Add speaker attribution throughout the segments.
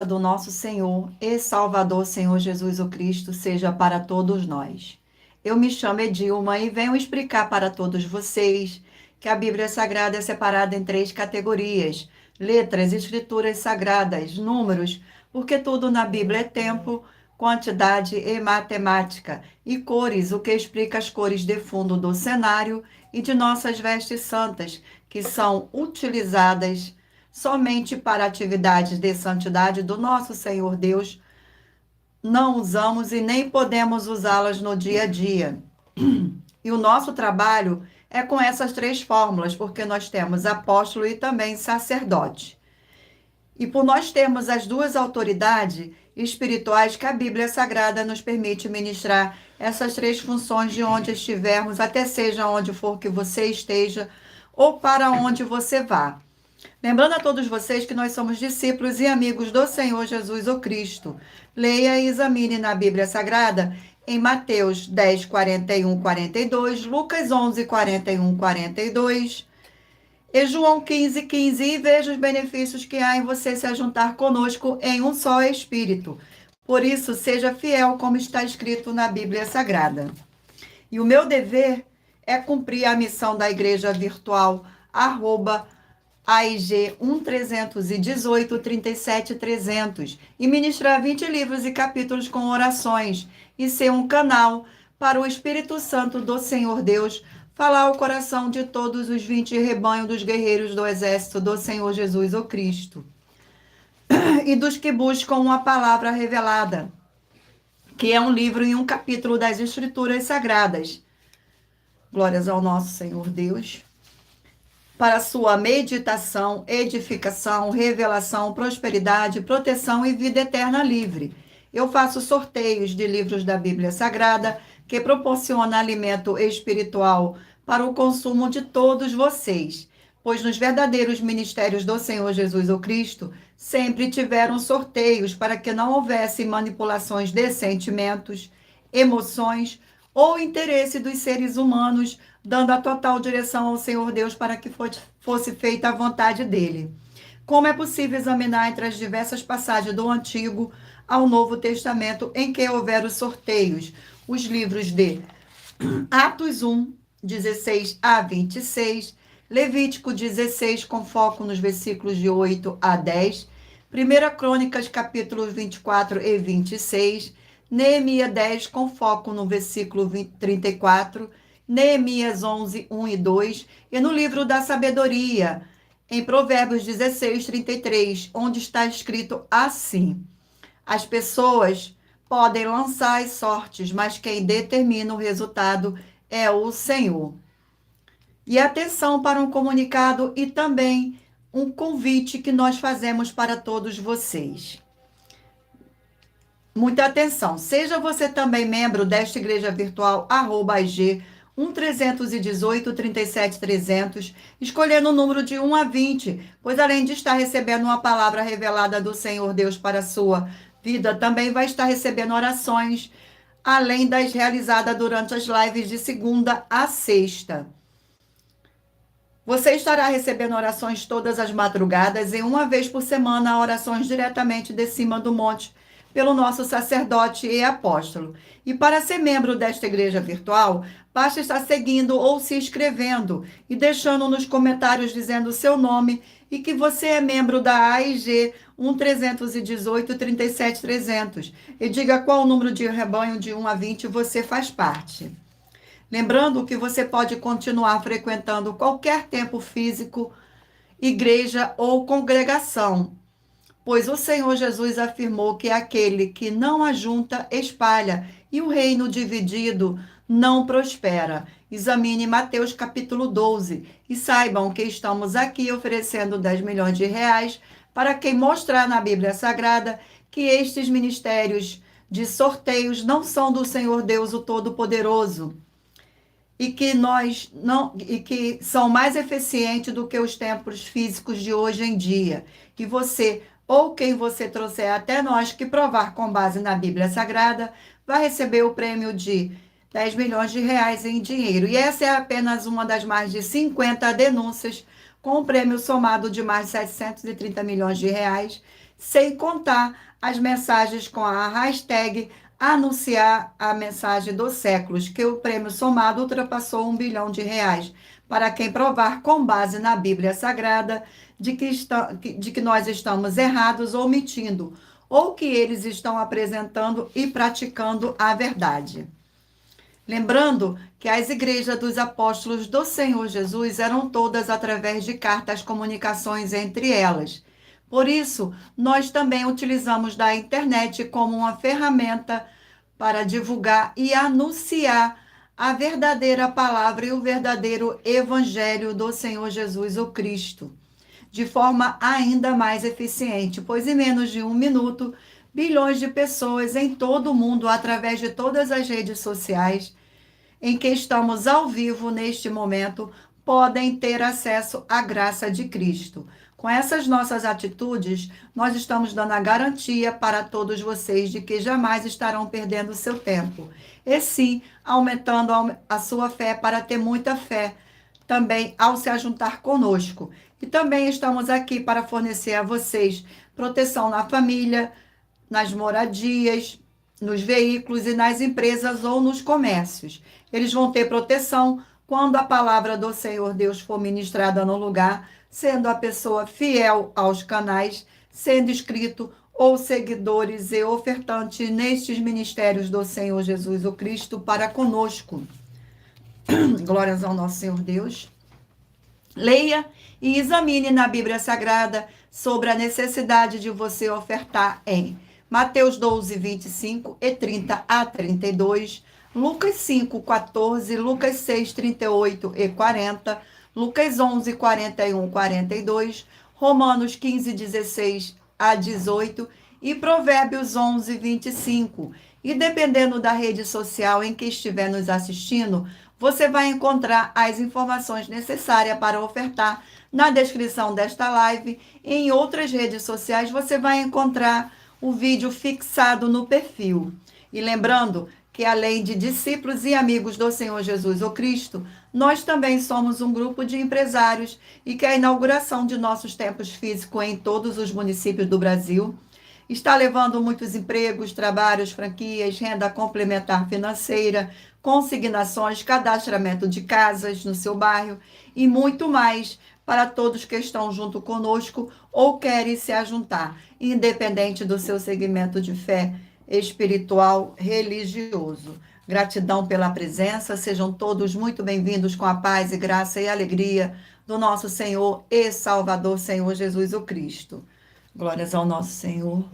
Speaker 1: do nosso Senhor e Salvador, Senhor Jesus o Cristo, seja para todos nós. Eu me chamo Edilma e venho explicar para todos vocês que a Bíblia Sagrada é separada em três categorias: letras, escrituras sagradas, números, porque tudo na Bíblia é tempo, quantidade e matemática, e cores, o que explica as cores de fundo do cenário e de nossas vestes santas, que são utilizadas somente para atividades de santidade do nosso Senhor Deus. Não usamos e nem podemos usá-las no dia a dia. E o nosso trabalho é com essas três fórmulas, porque nós temos apóstolo e também sacerdote. E por nós termos as duas autoridades espirituais que a Bíblia Sagrada nos permite ministrar essas três funções de onde estivermos, até seja onde for que você esteja ou para onde você vá. Lembrando a todos vocês que nós somos discípulos e amigos do Senhor Jesus o Cristo. Leia e examine na Bíblia Sagrada em Mateus 10, 41, 42, Lucas 11, 41, 42 e João 15, 15 e veja os benefícios que há em você se ajuntar conosco em um só Espírito. Por isso, seja fiel como está escrito na Bíblia Sagrada. E o meu dever é cumprir a missão da Igreja Virtual, AIG 1318 37 300 e ministrar 20 livros e capítulos com orações e ser um canal para o Espírito Santo do Senhor Deus falar ao coração de todos os 20 rebanhos dos guerreiros do exército do Senhor Jesus o Cristo e dos que buscam uma palavra revelada, que é um livro e um capítulo das Escrituras Sagradas. Glórias ao nosso Senhor Deus. Para sua meditação, edificação, revelação, prosperidade, proteção e vida eterna livre. Eu faço sorteios de livros da Bíblia Sagrada que proporciona alimento espiritual para o consumo de todos vocês, pois nos verdadeiros ministérios do Senhor Jesus o Cristo sempre tiveram sorteios para que não houvesse manipulações de sentimentos, emoções ou interesse dos seres humanos, dando a total direção ao Senhor Deus para que fosse feita a vontade dele. Como é possível examinar entre as diversas passagens do Antigo ao Novo Testamento em que houver os sorteios? Os livros de Atos 1, 16 a 26, Levítico 16, com foco nos versículos de 8 a 10, 1 Crônicas, capítulos 24 e 26, Neemias 10, com foco no versículo 34, Neemias 11, 1 e 2, e no livro da sabedoria, em Provérbios 16, 33, onde está escrito assim: as pessoas podem lançar as sortes, mas quem determina o resultado é o Senhor. E atenção para um comunicado e também um convite que nós fazemos para todos vocês. Muita atenção. Seja você também membro desta igreja virtual, @IG 1318 37 300, escolhendo o número de 1 a 20, pois além de estar recebendo uma palavra revelada do Senhor Deus para a sua vida, também vai estar recebendo orações, além das realizadas durante as lives de segunda a sexta. Você estará recebendo orações todas as madrugadas e uma vez por semana, orações diretamente de cima do monte, pelo nosso sacerdote e apóstolo. E para ser membro desta igreja virtual, basta estar seguindo ou se inscrevendo e deixando nos comentários dizendo o seu nome e que você é membro da AIG 1318 37 300 e diga qual o número de rebanho de 1 a 20 você faz parte. Lembrando que você pode continuar frequentando qualquer templo físico, igreja ou congregação, pois o Senhor Jesus afirmou que aquele que não ajunta, espalha, e o reino dividido não prospera. Examine Mateus capítulo 12 e saibam que estamos aqui oferecendo 10 milhões de reais para quem mostrar na Bíblia Sagrada que estes ministérios de sorteios não são do Senhor Deus o Todo-Poderoso e que são mais eficientes do que os templos físicos de hoje em dia. Que você ou quem você trouxer até nós que provar com base na Bíblia Sagrada vai receber o prêmio de 10 milhões de reais em dinheiro. E essa é apenas uma das mais de 50 denúncias com um prêmio somado de mais de 730 milhões de reais sem contar as mensagens com a hashtag anunciar a mensagem dos séculos, que o prêmio somado ultrapassou R$ 1 bilhão, para quem provar com base na Bíblia Sagrada de que nós estamos errados ou mentindo, ou que eles estão apresentando e praticando a verdade. Lembrando que as igrejas dos apóstolos do Senhor Jesus eram todas através de cartas, comunicações entre elas. Por isso, nós também utilizamos da internet como uma ferramenta para divulgar e anunciar a verdadeira palavra e o verdadeiro evangelho do Senhor Jesus, o Cristo, de forma ainda mais eficiente, pois em menos de 1 minuto, bilhões de pessoas em todo o mundo, através de todas as redes sociais, em que estamos ao vivo neste momento, podem ter acesso à graça de Cristo. Com essas nossas atitudes, nós estamos dando a garantia para todos vocês de que jamais estarão perdendo o seu tempo. E sim, aumentando a sua fé para ter muita fé também ao se ajuntar conosco. E também estamos aqui para fornecer a vocês proteção na família, nas moradias, nos veículos e nas empresas ou nos comércios. Eles vão ter proteção quando a palavra do Senhor Deus for ministrada no lugar, sendo a pessoa fiel aos canais, sendo inscrito ou seguidores e ofertantes nestes ministérios do Senhor Jesus o Cristo para conosco. Glórias ao nosso Senhor Deus. Leia e examine na Bíblia Sagrada sobre a necessidade de você ofertar em Mateus 12, 25 e 30 a 32, Lucas 5, 14, Lucas 6, 38 e 40, Lucas 11, 41, 42, Romanos 15, 16 a 18 e Provérbios 11, 25. E dependendo da rede social em que estiver nos assistindo, você vai encontrar as informações necessárias para ofertar na descrição desta live. Em outras redes sociais você vai encontrar o vídeo fixado no perfil. E lembrando que além de discípulos e amigos do Senhor Jesus o Cristo, nós também somos um grupo de empresários e que a inauguração de nossos templos físicos em todos os municípios do Brasil está levando muitos empregos, trabalhos, franquias, renda complementar financeira, consignações, cadastramento de casas no seu bairro e muito mais para todos que estão junto conosco ou querem se ajuntar, independente do seu segmento de fé espiritual, religioso. Gratidão pela presença, sejam todos muito bem-vindos com a paz e graça e alegria do nosso Senhor e Salvador, Senhor Jesus o Cristo. Glórias ao nosso Senhor.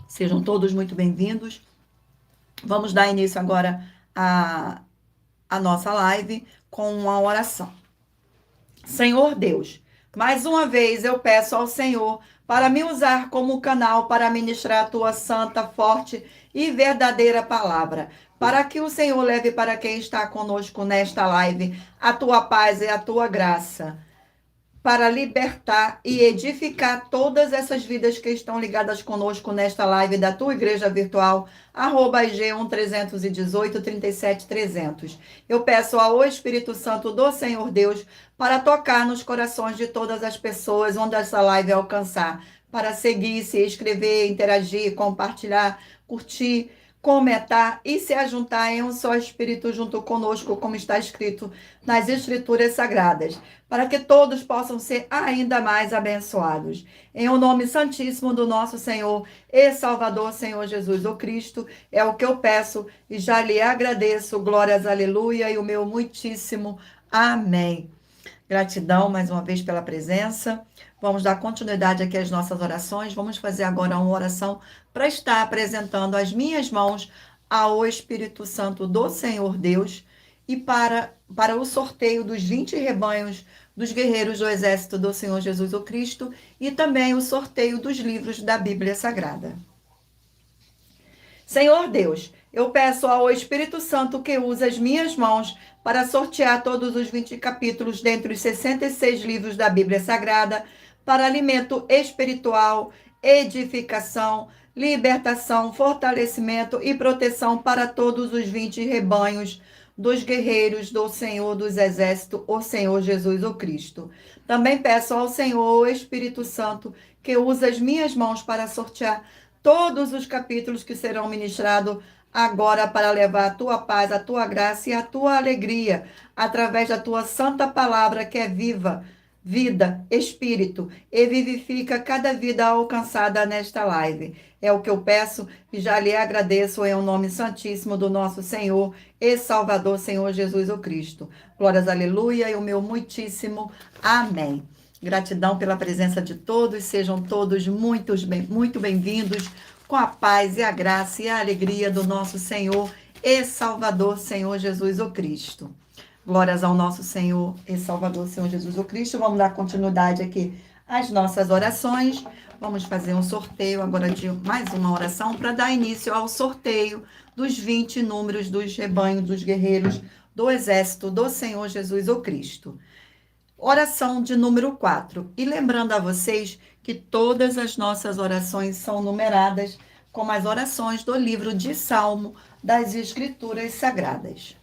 Speaker 1: Sejam todos muito bem-vindos. Vamos dar início agora à nossa live com uma oração. Senhor Deus, mais uma vez eu peço ao Senhor para me usar como canal para ministrar a tua santa, forte e verdadeira palavra, para que o Senhor leve para quem está conosco nesta live a tua paz e a tua graça, para libertar e edificar todas essas vidas que estão ligadas conosco nesta live da tua igreja virtual, @G1-318-37-300. Eu peço ao Espírito Santo do Senhor Deus para tocar nos corações de todas as pessoas onde essa live alcançar, para seguir, se inscrever, interagir, compartilhar, curtir, comentar e se ajuntar em um só Espírito junto conosco, como está escrito nas Escrituras Sagradas, para que todos possam ser ainda mais abençoados. Em o nome santíssimo do nosso Senhor e Salvador, Senhor Jesus o Cristo, é o que eu peço e já lhe agradeço. Glórias, aleluia, e o meu muitíssimo amém. Gratidão mais uma vez pela presença. Vamos dar continuidade aqui às nossas orações. Vamos fazer agora uma oração para estar apresentando as minhas mãos ao Espírito Santo do Senhor Deus e para o sorteio dos 20 rebanhos dos guerreiros do exército do Senhor Jesus o Cristo e também o sorteio dos livros da Bíblia Sagrada. Senhor Deus, eu peço ao Espírito Santo que use as minhas mãos para sortear todos os 20 capítulos dentre os 66 livros da Bíblia Sagrada para alimento espiritual, edificação, libertação, fortalecimento e proteção para todos os 20 rebanhos dos guerreiros do Senhor dos Exércitos, o Senhor Jesus o Cristo. Também peço ao Senhor, o Espírito Santo, que use as minhas mãos para sortear todos os capítulos que serão ministrados agora para levar a tua paz, a tua graça e a tua alegria através da tua santa palavra que é viva, vida, espírito e vivifica cada vida alcançada nesta live. É o que eu peço e já lhe agradeço em nome santíssimo do nosso Senhor e Salvador, Senhor Jesus o Cristo. Glórias, aleluia, e o meu muitíssimo amém. Gratidão pela presença de todos, sejam todos muito bem-vindos, com a paz e a graça e a alegria do nosso Senhor e Salvador, Senhor Jesus o Cristo. Glórias ao nosso Senhor e Salvador, Senhor Jesus o Cristo. Vamos dar continuidade aqui às nossas orações. Vamos fazer um sorteio agora de mais uma oração para dar início ao sorteio dos 20 números dos rebanhos dos guerreiros do exército do Senhor Jesus o Cristo. Oração de número 4. E lembrando a vocês que todas as nossas orações são numeradas como as orações do livro de Salmo das Escrituras Sagradas.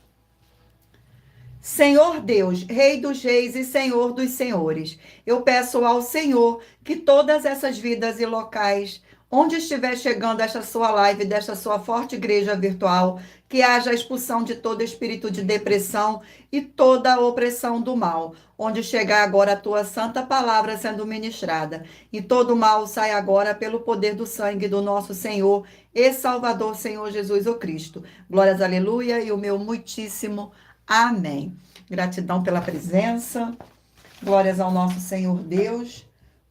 Speaker 1: Senhor Deus, Rei dos reis e Senhor dos senhores, eu peço ao Senhor que todas essas vidas e locais, onde estiver chegando esta sua live, desta sua forte igreja virtual, que haja a expulsão de todo espírito de depressão e toda a opressão do mal, onde chegar agora a tua santa palavra sendo ministrada. E todo mal sai agora pelo poder do sangue do nosso Senhor e Salvador, Senhor Jesus o Cristo. Glórias, aleluia, e o meu muitíssimo amém. Gratidão pela presença. Glórias ao nosso Senhor Deus.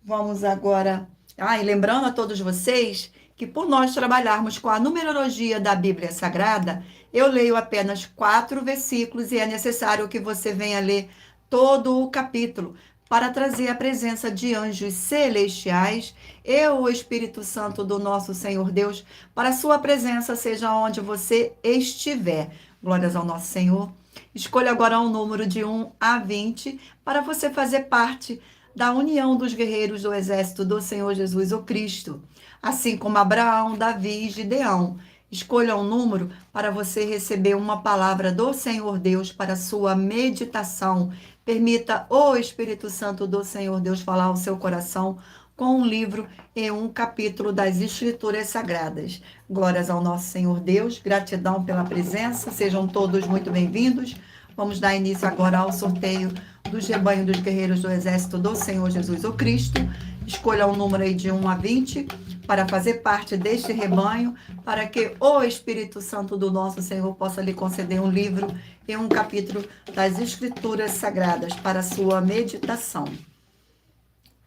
Speaker 1: Vamos agora... e lembrando a todos vocês que por nós trabalharmos com a numerologia da Bíblia Sagrada, eu leio apenas 4 versículos e é necessário que você venha ler todo o capítulo para trazer a presença de anjos celestiais e o Espírito Santo do nosso Senhor Deus para a sua presença, seja onde você estiver. Glórias ao nosso Senhor. Escolha agora um número de 1 a 20 para você fazer parte da união dos guerreiros do exército do Senhor Jesus o Cristo, assim como Abraão, Davi e Gideão. Escolha um número para você receber uma palavra do Senhor Deus para sua meditação. Permita o Espírito Santo do Senhor Deus falar ao seu coração com um livro e um capítulo das Escrituras Sagradas. Glórias ao nosso Senhor Deus, gratidão pela presença, sejam todos muito bem-vindos. Vamos dar início agora ao sorteio dos rebanhos dos guerreiros do exército do Senhor Jesus o Cristo. Escolha um número aí de 1 a 20 para fazer parte deste rebanho, para que o Espírito Santo do nosso Senhor possa lhe conceder um livro e um capítulo das Escrituras Sagradas para a sua meditação.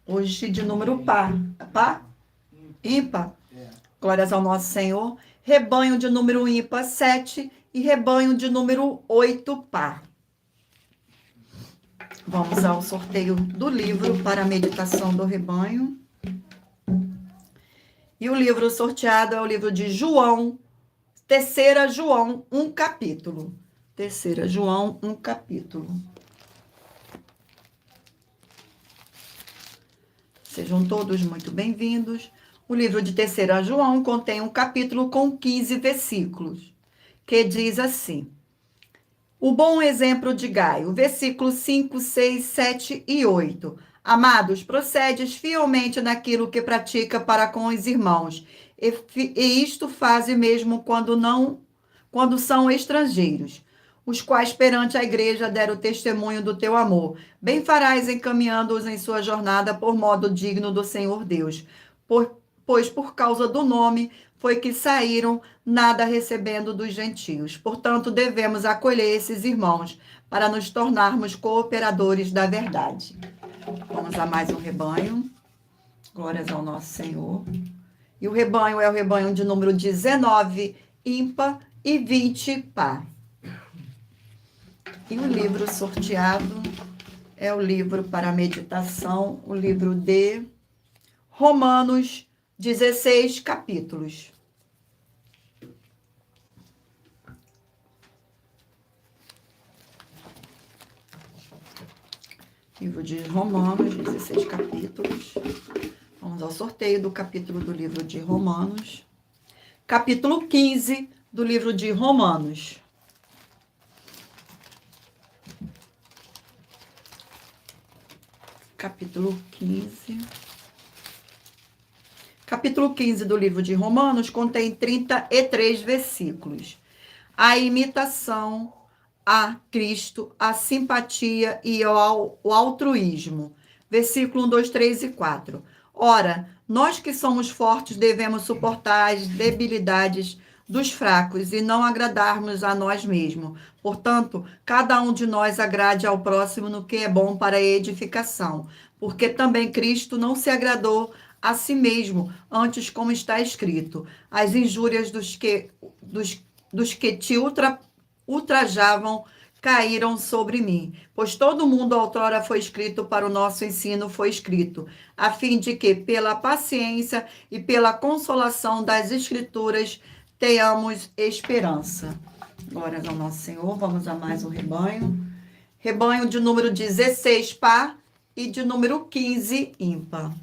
Speaker 1: Hoje de número par. Par? Ímpar? Glórias ao nosso Senhor. Rebanho de número ímpar, 7. E rebanho de número 8, par. Vamos ao sorteio do livro para a meditação do rebanho. E o livro sorteado é o livro de João, 3ª João, um capítulo. 3ª João, um capítulo. Sejam todos muito bem-vindos. O livro de 3ª João contém um capítulo com 15 versículos, que diz assim: o bom exemplo de Gaio, versículos 5, 6, 7 e 8. Amados, procedes fielmente naquilo que pratica para com os irmãos, e isto faze mesmo quando são estrangeiros, os quais perante a igreja deram testemunho do teu amor. Bem farás encaminhando-os em sua jornada por modo digno do Senhor Deus, pois por causa do nome foi que saíram, nada recebendo dos gentios. Portanto, devemos acolher esses irmãos para nos tornarmos cooperadores da verdade. Vamos a mais um rebanho. Glórias ao nosso Senhor. E o rebanho é o rebanho de número 19, ímpar, e 20, par. E o livro sorteado é o livro para a meditação, o livro de Romanos, 16 capítulos. Livro de Romanos, 16 capítulos. Vamos ao sorteio do capítulo do livro de Romanos. Capítulo 15 do livro de Romanos. capítulo 15. Capítulo 15 do livro de Romanos contém 33 versículos. A imitação a Cristo, a simpatia e o altruísmo. Versículo 1, 2, 3 e 4. Ora, nós que somos fortes devemos suportar as debilidades dos fracos e não agradarmos a nós mesmos. Portanto, cada um de nós agrade ao próximo no que é bom para a edificação, porque também Cristo não se agradou a si mesmo, antes, como está escrito, as injúrias dos que te ultrajavam caíram sobre mim, pois todo mundo outrora foi escrito para o nosso ensino, foi escrito, a fim de que, pela paciência e pela consolação das Escrituras, tenhamos esperança. Glórias ao nosso Senhor. Vamos a mais um rebanho. Rebanho de número 16, par, e de número 15, ímpar.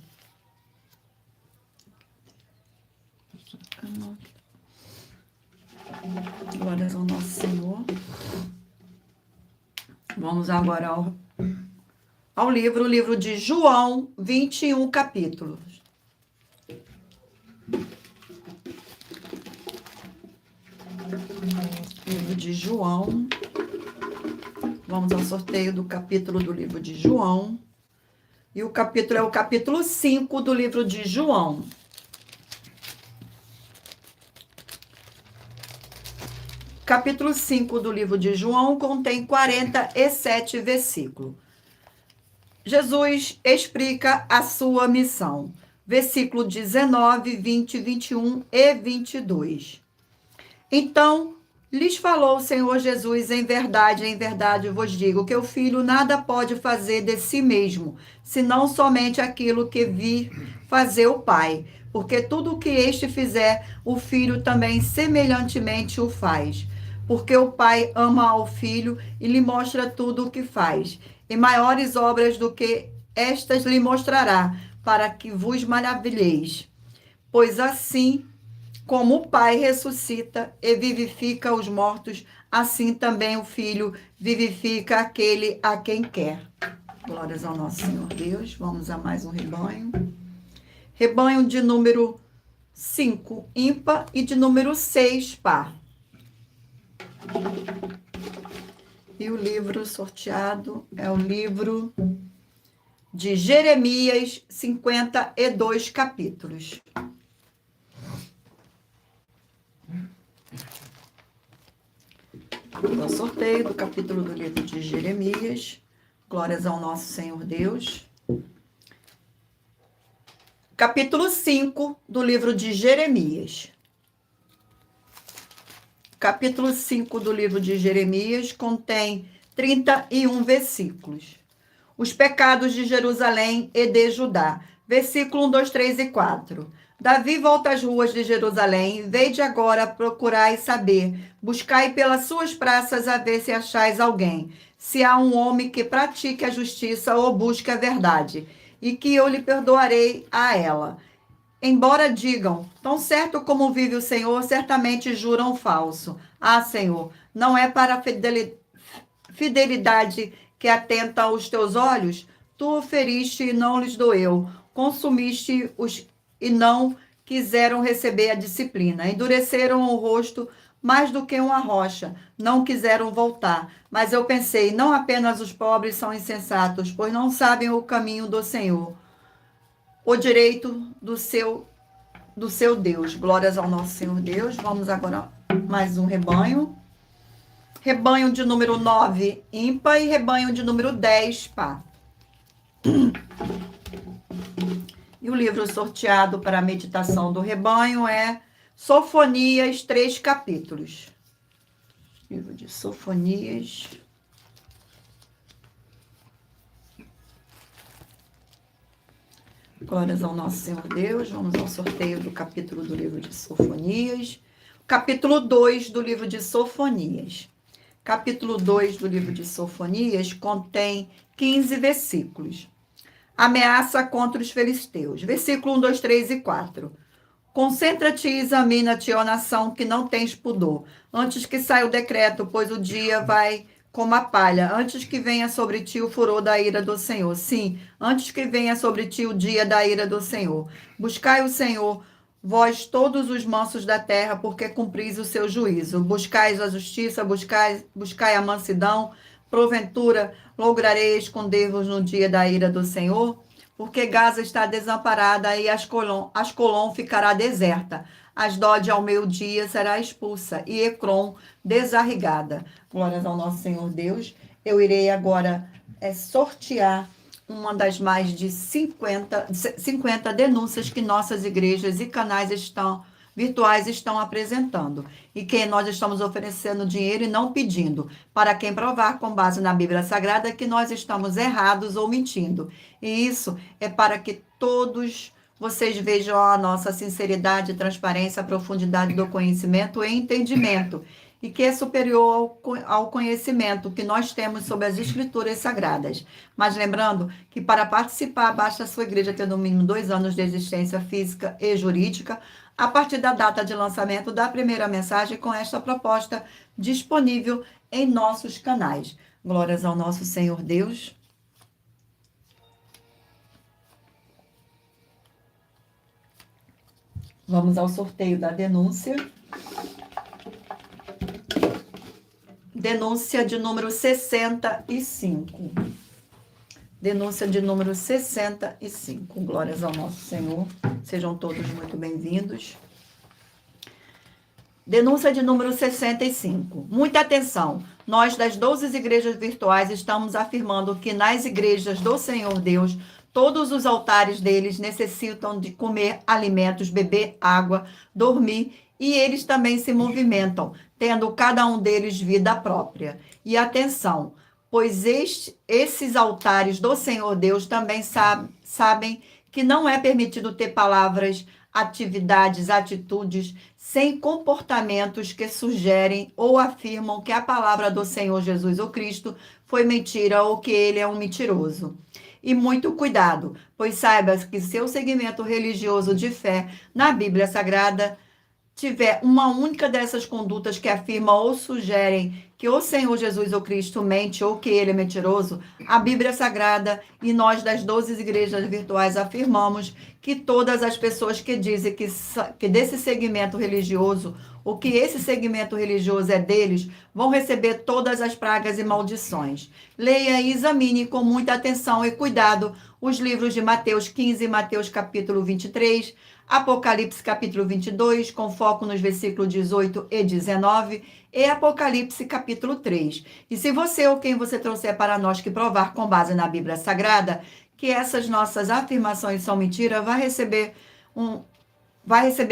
Speaker 1: Glórias ao nosso Senhor. Vamos agora ao livro, o livro de João, 21 capítulos. Livro de João. Vamos ao sorteio do capítulo do livro de João. E o capítulo é o capítulo 5 do livro de João. Capítulo 5 do livro de João contém 47 versículos. Jesus explica a sua missão. Versículo 19, 20, 21 e 22. Então, lhes falou o Senhor Jesus, em verdade vos digo, que o Filho nada pode fazer de si mesmo, senão somente aquilo que vir fazer o Pai. Porque tudo o que este fizer, o Filho também semelhantemente o faz. Porque o Pai ama ao Filho e lhe mostra tudo o que faz. E maiores obras do que estas lhe mostrará, para que vos maravilheis. Pois assim como o Pai ressuscita e vivifica os mortos, assim também o Filho vivifica aquele a quem quer. Glórias ao nosso Senhor Deus. Vamos a mais um rebanho. Rebanho de número 5, ímpar, e de número 6, par. E o livro sorteado é o livro de Jeremias, 52 capítulos. O sorteio do capítulo do livro de Jeremias. Glórias ao nosso Senhor Deus. Capítulo 5 do livro de Jeremias. Capítulo 5 do livro de Jeremias contém 31 versículos. Os pecados de Jerusalém e de Judá. Versículo 1, 2, 3 e 4. Davi volta às ruas de Jerusalém, vede agora, procurai saber, buscai pelas suas praças a ver se achais alguém, se há um homem que pratique a justiça ou busque a verdade, e que eu lhe perdoarei a ela. Embora digam, tão certo como vive o Senhor, certamente juram falso. Ah, Senhor, não é para a fidelidade que atenta os teus olhos? Tu o feriste e não lhes doeu, consumiste-os e não quiseram receber a disciplina. Endureceram o rosto mais do que uma rocha, não quiseram voltar. Mas eu pensei, não apenas os pobres são insensatos, pois não sabem o caminho do Senhor, o direito do seu Deus. Glórias ao nosso Senhor Deus. Vamos agora mais um rebanho. Rebanho de número 9, ímpar, e rebanho de número 10, par. E o livro sorteado para a meditação do rebanho é Sofonias, 3 capítulos. Livro de Sofonias. Glórias ao nosso Senhor Deus. Vamos ao sorteio do capítulo do livro de Sofonias. Capítulo 2 do livro de Sofonias. Capítulo 2 do livro de Sofonias contém 15 versículos. Ameaça contra os filisteus. Versículo 1, 2, 3 e 4. Concentra-te e examina-te, ó nação, que não tens pudor, antes que saia o decreto, pois o dia vai como a palha, antes que venha sobre ti o furor da ira do Senhor. Sim, antes que venha sobre ti o dia da ira do Senhor. Buscai o Senhor, vós todos os mansos da terra, porque cumpris o seu juízo. Buscais a justiça, buscai a mansidão, porventura lograreis esconder-vos no dia da ira do Senhor? Porque Gaza está desamparada e Ascolon ficará deserta. Asdod ao meio-dia será expulsa e Ecrom desarrigada. Glórias ao nosso Senhor Deus. Eu irei agora sortear uma das mais de 50 denúncias que nossas igrejas e canais virtuais estão apresentando e que nós estamos oferecendo dinheiro e não pedindo, para quem provar com base na Bíblia Sagrada que nós estamos errados ou mentindo. E isso é para que todos vocês vejam a nossa sinceridade, transparência, a profundidade do conhecimento e entendimento, e que é superior ao conhecimento que nós temos sobre as Escrituras Sagradas. Mas lembrando que para participar, basta a sua igreja ter no mínimo 2 anos de existência física e jurídica, a partir da data de lançamento da primeira mensagem com esta proposta disponível em nossos canais. Glórias ao nosso Senhor Deus. Vamos ao sorteio da denúncia. Denúncia de número 65. Denúncia de número 65. Glórias ao nosso Senhor. Sejam todos muito bem-vindos. Denúncia de número 65. Muita atenção. Nós, das 12 igrejas virtuais, estamos afirmando que nas igrejas do Senhor Deus, todos os altares deles necessitam de comer alimentos, beber água, dormir, e eles também se movimentam, tendo cada um deles vida própria. E atenção, pois esses altares do Senhor Deus também sabem que não é permitido ter palavras, atividades, atitudes sem comportamentos que sugerem ou afirmam que a palavra do Senhor Jesus ou Cristo foi mentira ou que ele é um mentiroso. E muito cuidado, pois saiba que seu segmento religioso de fé na Bíblia Sagrada tiver uma única dessas condutas que afirma ou sugerem que o Senhor Jesus ou Cristo mente ou que ele é mentiroso, a Bíblia Sagrada e nós das 12 igrejas virtuais afirmamos que todas as pessoas que dizem que desse segmento religioso ou que esse segmento religioso é deles, vão receber todas as pragas e maldições. Leia e examine com muita atenção e cuidado os livros de Mateus 15, Mateus capítulo 23, Apocalipse capítulo 22, com foco nos versículos 18 e 19, e Apocalipse capítulo 3. E se você ou quem você trouxer para nós que provar com base na Bíblia Sagrada que essas nossas afirmações são mentira, vai receber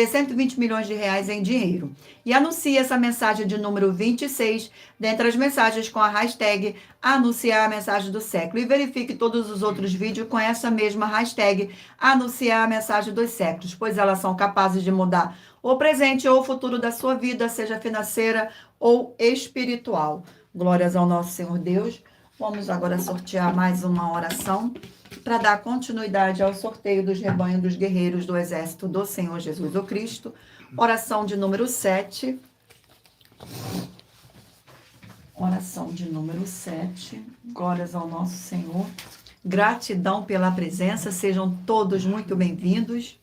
Speaker 1: 120 milhões de reais em dinheiro. E anuncie essa mensagem de número 26, dentre as mensagens com a hashtag anunciar a mensagem do século. E verifique todos os outros vídeos com essa mesma hashtag anunciar a mensagem dos séculos, pois elas são capazes de mudar o presente ou o futuro da sua vida, seja financeira ou espiritual. Glórias ao nosso Senhor Deus. Vamos agora sortear mais uma oração para dar continuidade ao sorteio dos rebanhos dos guerreiros do exército do Senhor Jesus o Cristo. Oração de número 7. Oração de número 7. Glórias ao nosso Senhor. Gratidão pela presença. Sejam todos muito bem-vindos.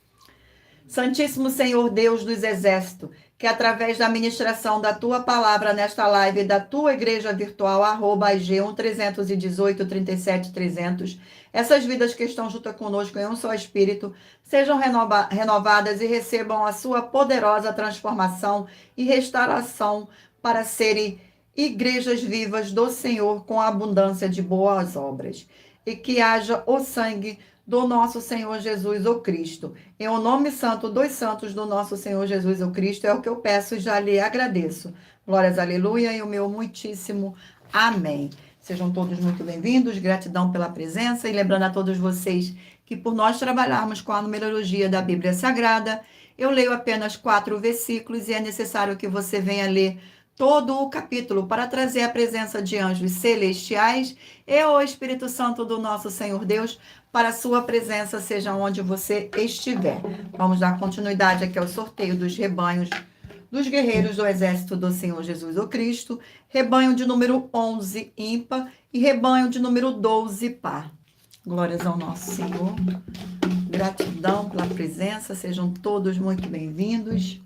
Speaker 1: Santíssimo Senhor Deus dos exércitos, que através da ministração da tua palavra nesta live da tua igreja virtual, @IG1-318-37-300, essas vidas que estão juntas conosco em um só espírito, sejam renovadas e recebam a sua poderosa transformação e restauração para serem igrejas vivas do Senhor com abundância de boas obras. E que haja o sangue do nosso Senhor Jesus o Cristo. Em o nome santo dos santos do nosso Senhor Jesus o Cristo, é o que eu peço e já lhe agradeço. Glórias, aleluia, e o meu muitíssimo amém. Sejam todos muito bem-vindos, gratidão pela presença, e lembrando a todos vocês que por nós trabalharmos com a numerologia da Bíblia Sagrada, eu leio apenas 4 versículos e é necessário que você venha ler todo o capítulo para trazer a presença de anjos celestiais e o Espírito Santo do nosso Senhor Deus para a sua presença, seja onde você estiver. Vamos dar continuidade aqui ao sorteio dos rebanhos dos guerreiros do exército do Senhor Jesus o Cristo, rebanho de número 11, ímpar, e rebanho de número 12, par. Glórias ao nosso Senhor. Gratidão pela presença, sejam todos muito bem-vindos.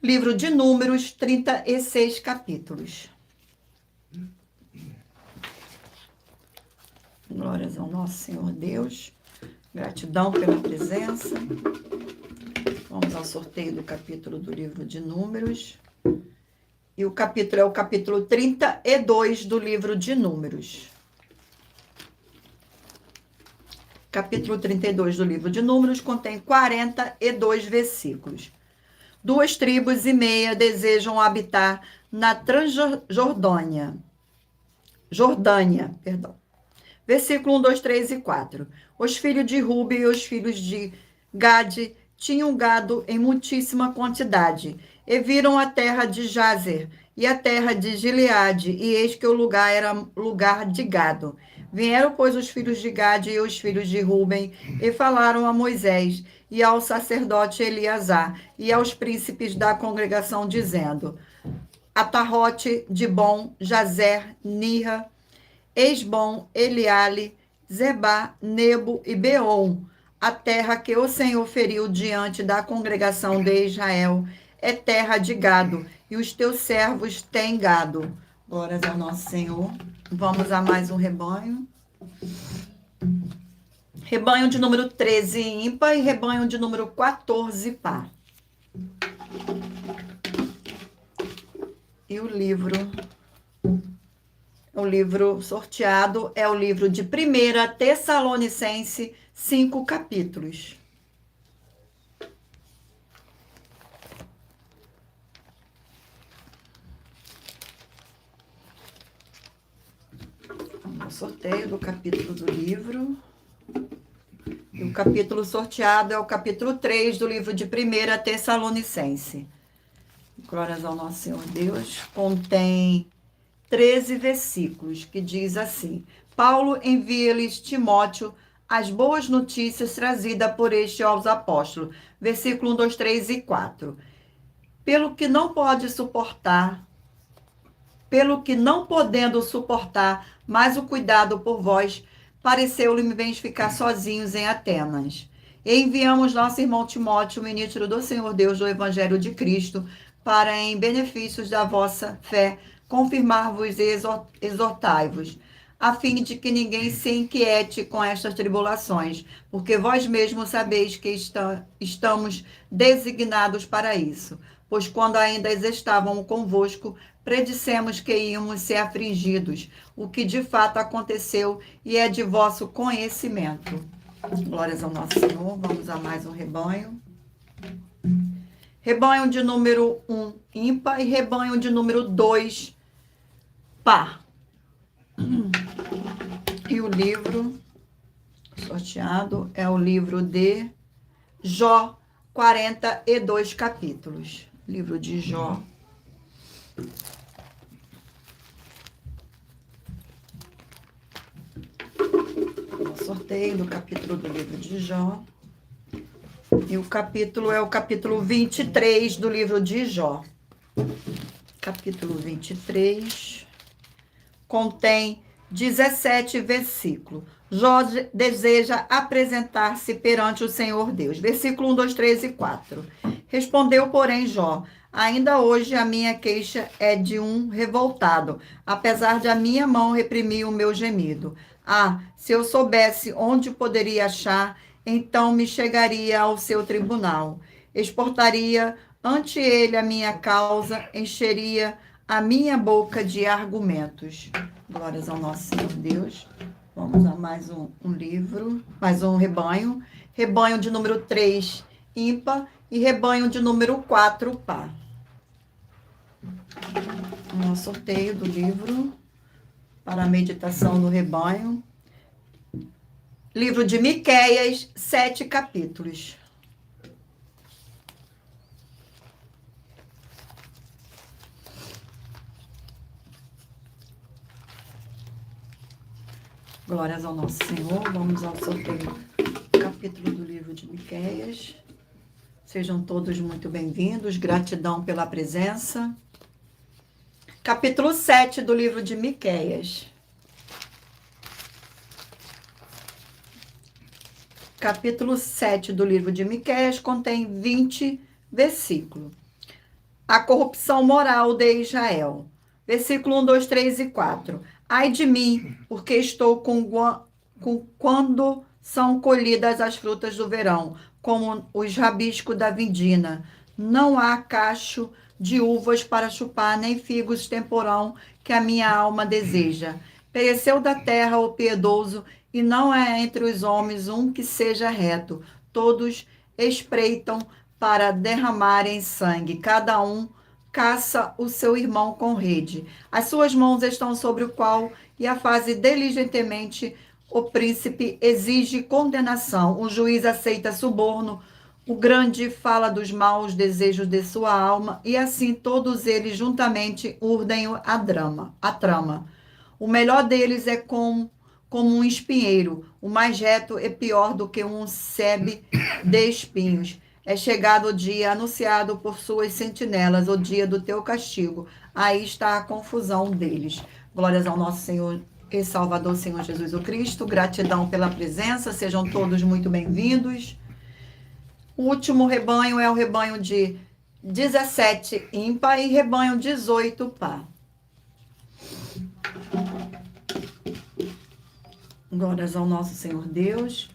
Speaker 1: Livro de Números, 36 capítulos. Glórias ao nosso Senhor Deus. Gratidão pela presença. Vamos ao sorteio do capítulo do livro de Números. E o capítulo é o capítulo 32 do livro de Números. Capítulo 32 do livro de Números contém 42 versículos. 2 tribos e meia desejam habitar na Transjordânia. Versículo 1, 2, 3 e 4. Os filhos de Ruben e os filhos de Gade tinham gado em muitíssima quantidade, e viram a terra de Jazer e a terra de Gileade, e eis que o lugar era lugar de gado. Vieram, pois, os filhos de Gade e os filhos de Ruben, e falaram a Moisés, e ao sacerdote Eleazar, e aos príncipes da congregação, dizendo: Atarote, Dibom, Jazer, Nirra, Esbom, Eliale, Zebá, Nebo e Beon, a terra que o Senhor feriu diante da congregação de Israel, é terra de gado, e os teus servos têm gado. Glórias ao nosso Senhor. Vamos a mais um rebanho. Rebanho de número 13, ímpar, e rebanho de número 14, par. E o livro sorteado é o livro de 1 Tessalonicense, 5 capítulos. Vamos ao sorteio do capítulo do livro. E o capítulo sorteado é o capítulo 3 do livro de 1 Tessalonicense. Glórias ao nosso Senhor Deus. Contém 13 versículos, que diz assim: Paulo envia-lhes Timóteo as boas notícias trazidas por este aos apóstolos. Versículo 1, 2, 3 e 4. Pelo que não podendo suportar mais o cuidado por vós, pareceu-lhe bem ficar sozinhos em Atenas. E enviamos nosso irmão Timóteo, ministro do Senhor Deus do Evangelho de Cristo, para, em benefícios da vossa fé, confirmar-vos e exortai-vos, a fim de que ninguém se inquiete com estas tribulações, porque vós mesmos sabeis que estamos designados para isso. Pois quando ainda estávamos convosco, predissemos que íamos ser afligidos, o que de fato aconteceu e é de vosso conhecimento. Glórias ao nosso Senhor. Vamos a mais um rebanho. Rebanho de número 1, ímpar, e rebanho de número 2, par. E o livro sorteado é o livro de Jó, 42 capítulos. Livro de Jó. O sorteio do capítulo do livro de Jó. E o capítulo é o capítulo 23 do livro de Jó. Capítulo 23 contém 17 versículos. Jó deseja apresentar-se perante o Senhor Deus. Versículo 1, 2, 3 e 4. Respondeu, porém, Jó: ainda hoje a minha queixa é de um revoltado, apesar de a minha mão reprimir o meu gemido. Ah, se eu soubesse onde poderia achar, então me chegaria ao seu tribunal. Exportaria ante ele a minha causa, encheria a minha boca de argumentos. Glórias ao nosso Senhor Deus. Vamos a mais um livro, mais um rebanho. Rebanho de número 3, ímpar, e rebanho de número 4, par. Um sorteio do livro para a meditação do rebanho. Livro de Miqueias, 7 capítulos. Glórias ao nosso Senhor. Vamos ao sorteio do capítulo do livro de Miqueias. Sejam todos muito bem-vindos, gratidão pela presença. Capítulo 7 do livro de Miqueias. Capítulo 7 do livro de Miqueias contém 20 versículos. A corrupção moral de Israel. Versículo 1, 2, 3 e 4. Ai de mim, porque estou quando são colhidas as frutas do verão, como os rabiscos da vindina. Não há cacho de uvas para chupar, nem figos temporão que a minha alma deseja. Pereceu da terra o piedoso, e não é entre os homens um que seja reto. Todos espreitam para derramarem sangue. Cada um caça o seu irmão com rede. As suas mãos estão sobre o qual, e a fase diligentemente. O príncipe exige condenação, o juiz aceita suborno, o grande fala dos maus desejos de sua alma, e assim todos eles juntamente urdem a trama. O melhor deles é como um espinheiro, o mais reto é pior do que um sebe de espinhos. É chegado o dia anunciado por suas sentinelas, o dia do teu castigo. Aí está a confusão deles. Glórias ao nosso Senhor e Salvador, Senhor Jesus o Cristo. Gratidão pela presença, sejam todos muito bem-vindos. O último rebanho é o rebanho de 17 ímpar e rebanho 18 par. Glórias ao nosso Senhor Deus.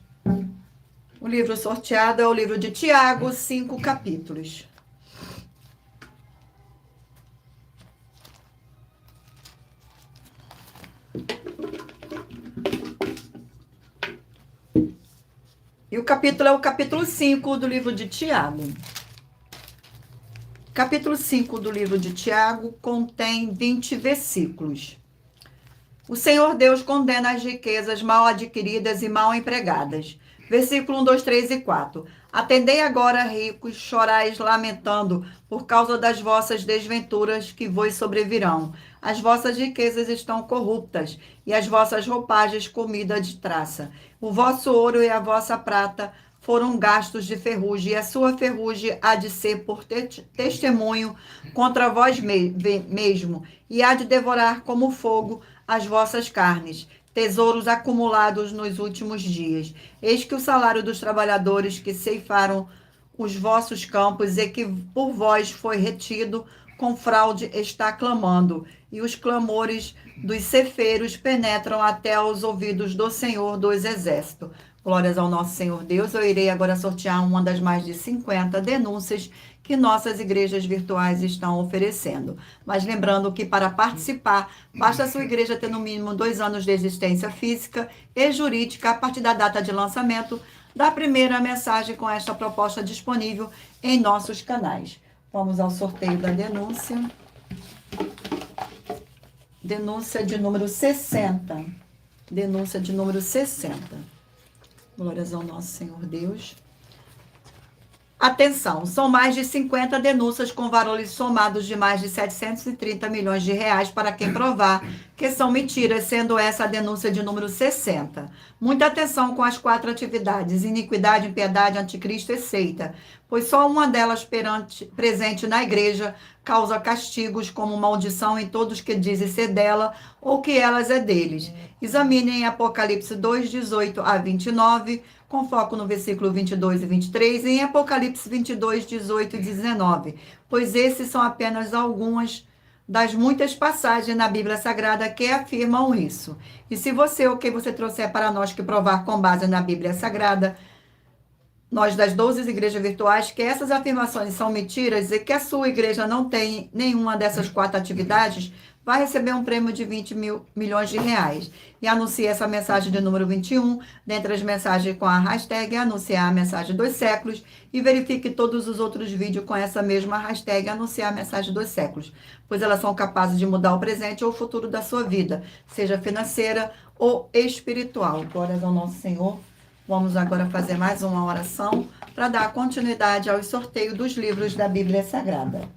Speaker 1: O livro sorteado é o livro de Tiago, 5 capítulos. E o capítulo é o capítulo 5 do livro de Tiago. Capítulo 5 do livro de Tiago contém 20 versículos. O Senhor Deus condena as riquezas mal adquiridas e mal empregadas. Versículo 1, 2, 3 e 4. Atendei agora, ricos, chorais lamentando por causa das vossas desventuras que vos sobrevirão. As vossas riquezas estão corruptas e as vossas roupagens comida de traça. O vosso ouro e a vossa prata foram gastos de ferrugem, e a sua ferrugem há de ser por testemunho contra vós mesmo, e há de devorar como fogo as vossas carnes, tesouros acumulados nos últimos dias. Eis que o salário dos trabalhadores que ceifaram os vossos campos e que por vós foi retido com fraude está clamando, e os clamores dos cefeiros penetram até aos ouvidos do Senhor dos Exércitos. Glórias ao nosso Senhor Deus. Eu irei agora sortear uma das mais de 50 denúncias que nossas igrejas virtuais estão oferecendo. Mas lembrando que para participar, basta a sua igreja ter no mínimo 2 anos de existência física e jurídica a partir da data de lançamento da primeira mensagem com esta proposta disponível em nossos canais. Vamos ao sorteio da denúncia. Denúncia de número 60. Denúncia de número 60. Glórias ao nosso Senhor Deus. Atenção, são mais de 50 denúncias com valores somados de mais de 730 milhões de reais para quem provar que são mentiras, sendo essa a denúncia de número 60. Muita atenção com as 4 atividades: iniquidade, impiedade, anticristo e seita, pois só uma delas presente na igreja causa castigos como maldição em todos que dizem ser dela ou que elas é deles. Examinem Apocalipse 2, 18 a 29, com foco no versículo 22 e 23, e em Apocalipse 22, 18 e 19, pois esses são apenas algumas das muitas passagens na Bíblia Sagrada que afirmam isso. E se você, o que você trouxer para nós que provar com base na Bíblia Sagrada, nós das 12 igrejas virtuais, que essas afirmações são mentiras e que a sua igreja não tem nenhuma dessas 4 atividades, vai receber um prêmio de 20 milhões de reais. E anuncie essa mensagem de número 21, dentre as mensagens com a hashtag anunciar a mensagem dos séculos, e verifique todos os outros vídeos com essa mesma hashtag anunciar a mensagem dos séculos, pois elas são capazes de mudar o presente ou o futuro da sua vida, seja financeira ou espiritual. Glórias ao nosso Senhor. Vamos agora fazer mais uma oração para dar continuidade ao sorteio dos livros da Bíblia Sagrada.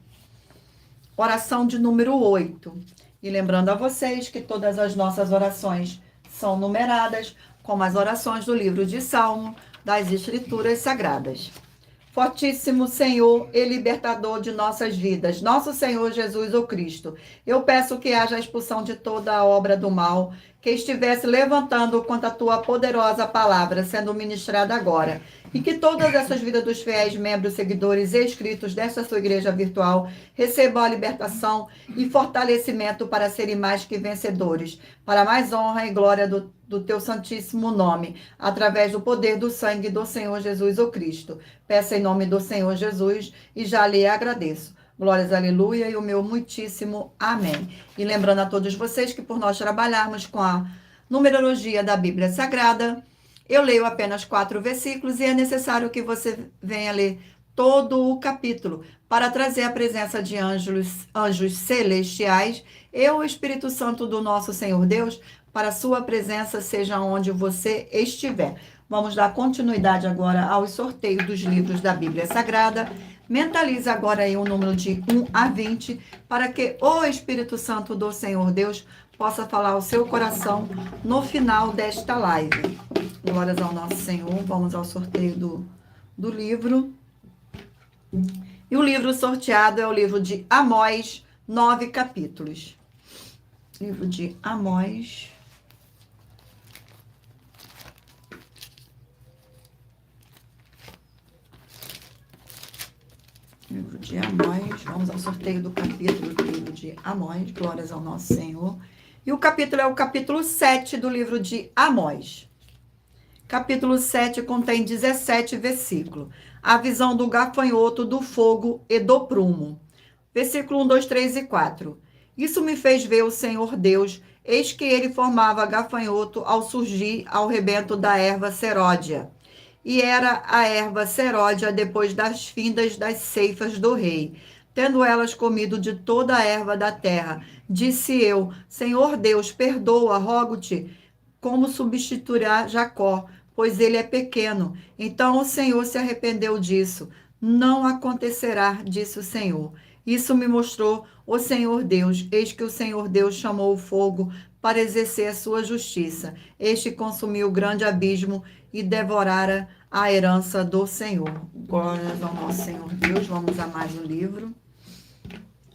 Speaker 1: Oração de número 8. E lembrando a vocês que todas as nossas orações são numeradas, como as orações do livro de Salmo das Escrituras Sagradas. Fortíssimo Senhor e libertador de nossas vidas, nosso Senhor Jesus o Cristo, eu peço que haja a expulsão de toda a obra do mal que estivesse levantando contra a tua poderosa palavra sendo ministrada agora. E que todas essas vidas dos fiéis, membros, seguidores e inscritos desta sua igreja virtual recebam a libertação e fortalecimento para serem mais que vencedores, para mais honra e glória do teu santíssimo nome, através do poder do sangue do Senhor Jesus o Cristo. Peço em nome do Senhor Jesus e já lhe agradeço. Glórias, aleluia, e o meu muitíssimo amém. E lembrando a todos vocês que por nós trabalharmos com a numerologia da Bíblia Sagrada, eu leio apenas 4 versículos e é necessário que você venha ler todo o capítulo para trazer a presença de anjos celestiais e o Espírito Santo do nosso Senhor Deus para a sua presença, seja onde você estiver. Vamos dar continuidade agora aos sorteios dos livros da Bíblia Sagrada. Mentalize agora aí o número de 1 a 20 para que o Espírito Santo do Senhor Deus possa falar ao seu coração no final desta live. Glórias ao nosso Senhor. Vamos ao sorteio do livro. E o livro sorteado é o livro de Amós, 9 capítulos. Livro de Amós. Livro de Amós. Vamos ao sorteio do capítulo do livro de Amós. Glórias ao nosso Senhor. E o capítulo é o capítulo 7 do livro de Amós. Capítulo 7 contém 17 versículos. A visão do gafanhoto, do fogo e do prumo. Versículo 1, 2, 3 e 4. Isso me fez ver o Senhor Deus, eis que ele formava gafanhoto ao surgir ao rebento da erva seródia. E era a erva seródia depois das findas das ceifas do rei. Tendo elas comido de toda a erva da terra, disse eu, Senhor Deus, perdoa, rogo-te, como substituirá Jacó, pois ele é pequeno. Então o Senhor se arrependeu disso. Não acontecerá, disse o Senhor. Isso me mostrou o Senhor Deus. Eis que o Senhor Deus chamou o fogo para exercer a sua justiça. Este consumiu o grande abismo e devorara a herança do Senhor. Glórias ao nosso Senhor Deus. Vamos a mais um livro.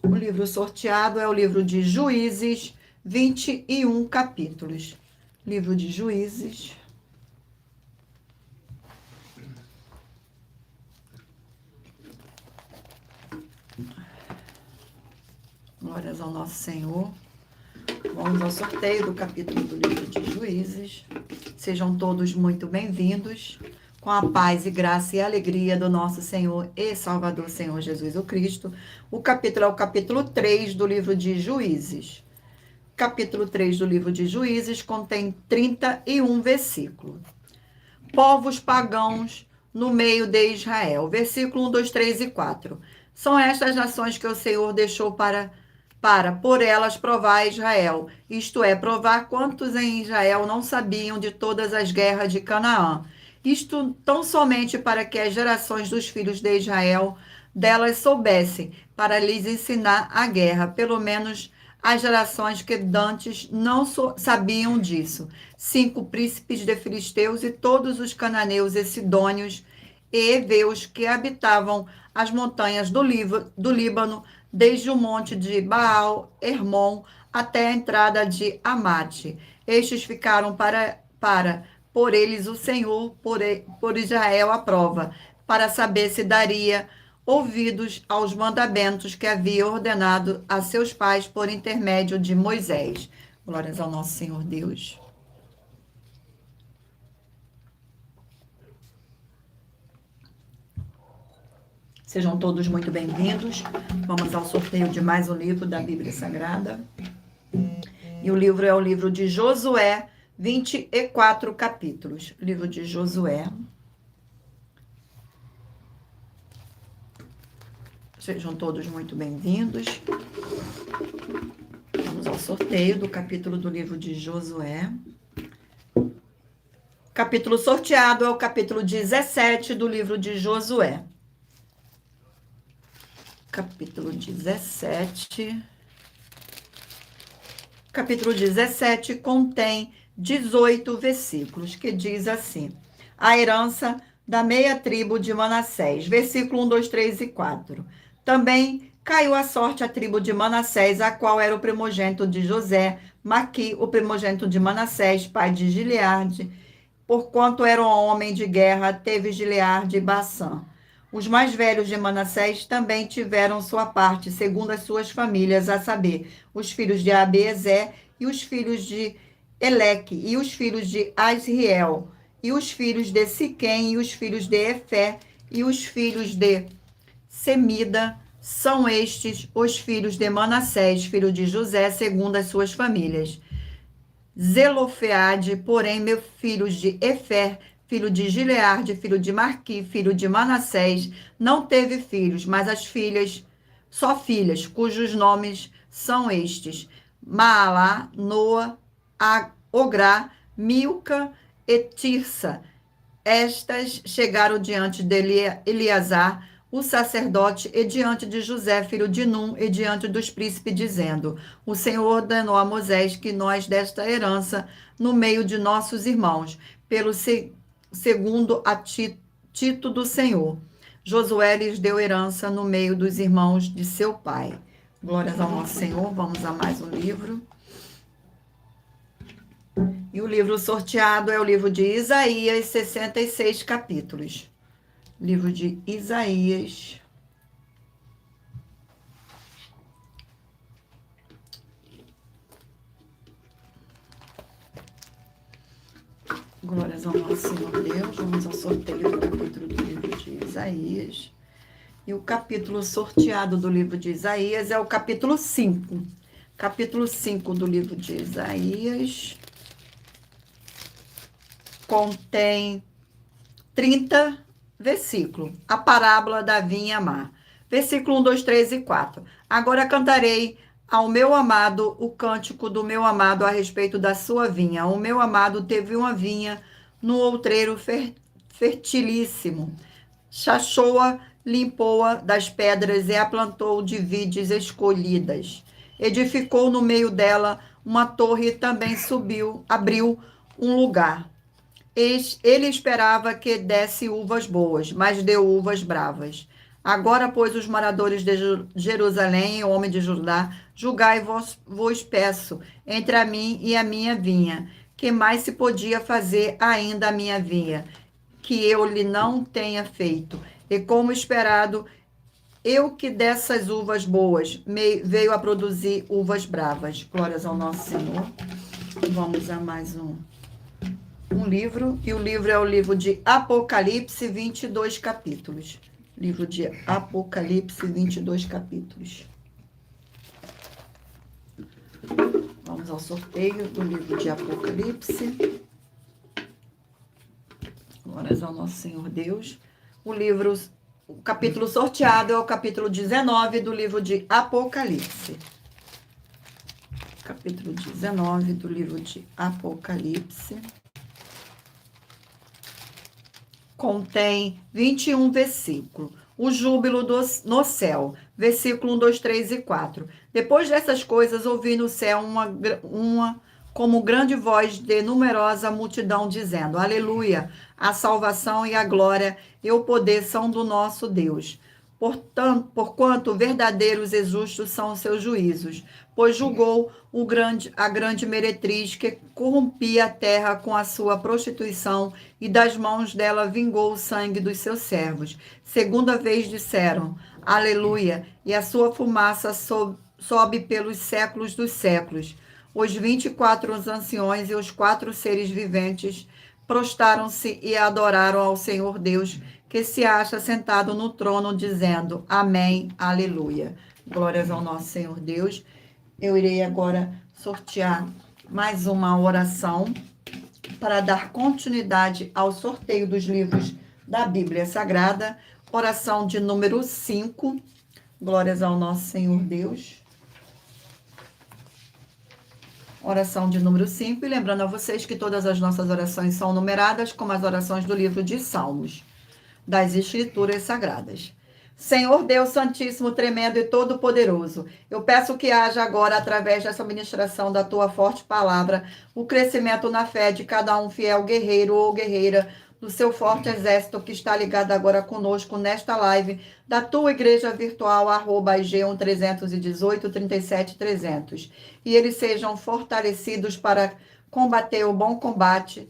Speaker 1: O livro sorteado é o livro de Juízes, 21 capítulos. Livro de Juízes. Glórias ao nosso Senhor. Vamos ao sorteio do capítulo do livro de Juízes. Sejam todos muito bem-vindos, com a paz e graça e alegria do nosso Senhor e Salvador, Senhor Jesus o Cristo. O capítulo é o capítulo 3 do livro de Juízes. Capítulo 3 do livro de Juízes contém 31 versículos. Povos pagãos no meio de Israel. Versículo 1, 2, 3 e 4. São estas nações que o Senhor deixou para por elas provar Israel, isto é, provar quantos em Israel não sabiam de todas as guerras de Canaã. Isto tão somente para que as gerações dos filhos de Israel delas soubessem, para lhes ensinar a guerra, pelo menos as gerações que dantes não sabiam disso. 5 príncipes de filisteus e todos os cananeus e sidônios e heveus que habitavam as montanhas do Líbano, desde o monte de Baal, Hermon, até a entrada de Amate. Estes ficaram por eles o Senhor, por Israel a prova, para saber se daria ouvidos aos mandamentos que havia ordenado a seus pais por intermédio de Moisés. Glórias ao nosso Senhor Deus. Sejam todos muito bem-vindos. Vamos ao sorteio de mais um livro da Bíblia Sagrada. E o livro é o livro de Josué, 24 capítulos. Livro de Josué. Sejam todos muito bem-vindos. Vamos ao sorteio do capítulo do livro de Josué. Capítulo sorteado é o capítulo 17 do livro de Josué. Capítulo 17. Capítulo 17 contém 18 versículos, que diz assim: a herança da meia tribo de Manassés. Versículo 1, 2, 3 e 4. Também caiu a sorte à tribo de Manassés, a qual era o primogênito de José, Maqui, o primogênito de Manassés, pai de Gileade, porquanto era um homem de guerra, teve Gileade e Bassã. Os mais velhos de Manassés também tiveram sua parte, segundo as suas famílias, a saber, os filhos de Abiezer e os filhos de Eleque, e os filhos de Asriel, e os filhos de Siquém, e os filhos de Efé, e os filhos de Semida. São estes os filhos de Manassés, filho de José, segundo as suas famílias. Zelofeade, porém, meu filho de Efer, filho de Gileade, filho de Marqui, filho de Manassés, não teve filhos, mas as filhas, só filhas, cujos nomes são estes: Maalá, Noa, Ográ, Milca e Tirsa. Estas chegaram diante de Eleazar, o sacerdote, e diante de José, filho de Num, e diante dos príncipes, dizendo: O Senhor ordenou a Moisés que nós desta herança no meio de nossos irmãos, segundo a Tito do Senhor. Josué lhes deu herança no meio dos irmãos de seu pai. Glórias ao nosso Senhor. Vamos a mais um livro. E o livro sorteado é o livro de Isaías, 66 capítulos. Livro de Isaías. Glórias ao nosso Senhor Deus. Vamos ao sorteio do capítulo do livro de Isaías. E o capítulo sorteado do livro de Isaías é o capítulo 5. Capítulo 5 do livro de Isaías contém 30 versículos. A parábola da vinha má. Versículo 1, 2, 3 e 4. Agora cantarei ao meu amado o cântico do meu amado a respeito da sua vinha. O meu amado teve uma vinha no outreiro fertilíssimo. Chachou-a, limpou-a das pedras e a plantou de vides escolhidas. Edificou no meio dela uma torre e também abriu um lugar. Ele esperava que desse uvas boas, mas deu uvas bravas. Agora, pois, os moradores de Jerusalém e o homem de Judá, julgai-vos peço, entre a mim e a minha vinha. Que mais se podia fazer ainda a minha vinha, que eu lhe não tenha feito? E como esperado, eu que dessas uvas boas veio a produzir uvas bravas. Glórias ao nosso Senhor. Vamos a mais um livro, e o livro é o livro de Apocalipse, 22 capítulos. Livro de Apocalipse, 22 capítulos. Vamos ao sorteio do livro de Apocalipse. Glórias ao nosso Senhor Deus. O capítulo sorteado é o capítulo 19 do livro de Apocalipse. Capítulo 19 do livro de Apocalipse. Contém 21 versículos. O júbilo no céu. Versículo 1, 2, 3 e 4. Depois dessas coisas, ouvi no céu uma como grande voz de numerosa multidão, dizendo: Aleluia! A salvação e a glória e o poder são do nosso Deus. Porquanto verdadeiros e justos são os seus juízos, pois julgou a grande meretriz que corrompia a terra com a sua prostituição, e das mãos dela vingou o sangue dos seus servos. Segunda vez disseram: Aleluia! E a sua fumaça sobe pelos séculos dos séculos. Os 24 anciões e os 4 seres viventes prostaram-se e adoraram ao Senhor Deus, que se acha sentado no trono, dizendo: Amém, aleluia. Glórias ao nosso Senhor Deus. Eu irei agora sortear mais uma oração para dar continuidade ao sorteio dos livros da Bíblia Sagrada. Oração de número 5. Glórias ao nosso Senhor Deus. Oração de número 5. E lembrando a vocês que todas as nossas orações são numeradas, como as orações do livro de Salmos, das Escrituras Sagradas. Senhor Deus Santíssimo, tremendo e todo-poderoso, eu peço que haja agora, através dessa ministração da tua forte palavra, o crescimento na fé de cada um fiel guerreiro ou guerreira do seu forte exército que está ligado agora conosco nesta live, da tua igreja virtual, @IG1 318 37 300. E eles sejam fortalecidos para combater o bom combate,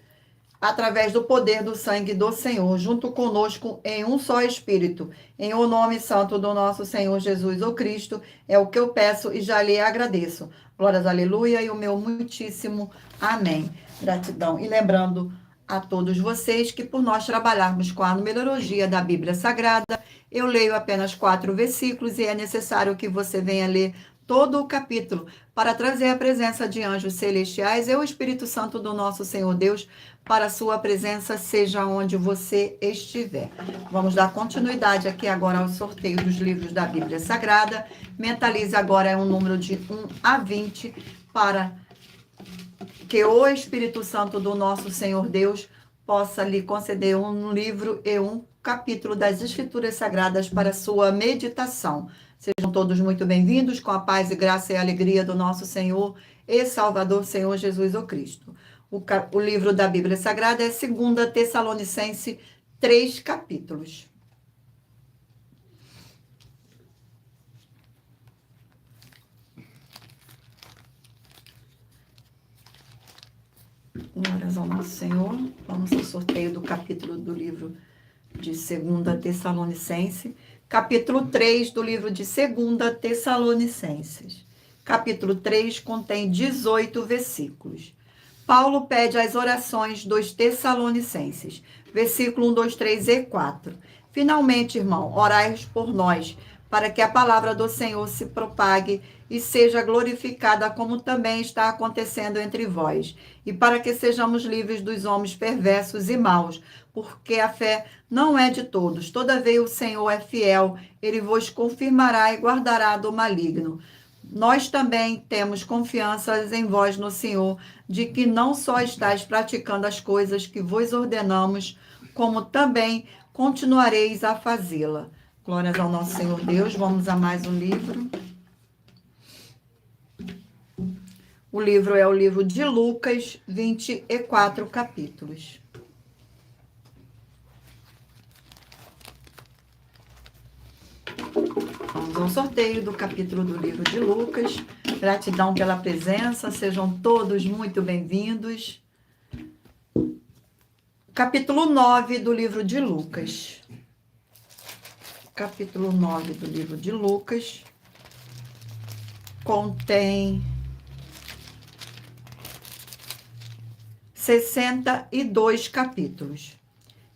Speaker 1: através do poder do sangue do Senhor, junto conosco em um só Espírito. Em o nome santo do nosso Senhor Jesus, o Cristo, é o que eu peço e já lhe agradeço. Glórias, aleluia, e o meu muitíssimo amém. Gratidão. E lembrando a todos vocês que por nós trabalharmos com a numerologia da Bíblia Sagrada, eu leio apenas 4 versículos e é necessário que você venha ler todo o capítulo para trazer a presença de anjos celestiais e o Espírito Santo do nosso Senhor Deus para a sua presença, seja onde você estiver. Vamos dar continuidade aqui agora ao sorteio dos livros da Bíblia Sagrada. Mentalize agora um número de 1 a 20 para que o Espírito Santo do nosso Senhor Deus possa lhe conceder um livro e um capítulo das Escrituras Sagradas para sua meditação. Sejam todos muito bem-vindos, com a paz e graça e alegria do nosso Senhor e Salvador, Senhor Jesus o Cristo. O livro da Bíblia Sagrada é 2 Tessalonicenses, 3 capítulos. Glórias ao nosso Senhor. Vamos ao sorteio do capítulo do livro de 2 Tessalonicenses. Capítulo 3 do livro de 2 Tessalonicenses. Capítulo 3 contém 18 versículos. Paulo pede as orações dos Tessalonicenses. Versículo 1, 2, 3 e 4. Finalmente, irmão, orai por nós, para que a palavra do Senhor se propague e seja glorificada, como também está acontecendo entre vós, e para que sejamos livres dos homens perversos e maus, porque a fé não é de todos. Todavia o Senhor é fiel, ele vos confirmará e guardará do maligno. Nós também temos confiança em vós no Senhor, de que não só estáis praticando as coisas que vos ordenamos, como também continuareis a fazê-la. Glórias ao nosso Senhor Deus. Vamos a mais um livro. O livro é o livro de Lucas, 24 capítulos. Vamos ao sorteio do capítulo do livro de Lucas. Gratidão pela presença, sejam todos muito bem-vindos. Capítulo 9 do livro de Lucas. Capítulo 9 do livro de Lucas contém 62 capítulos,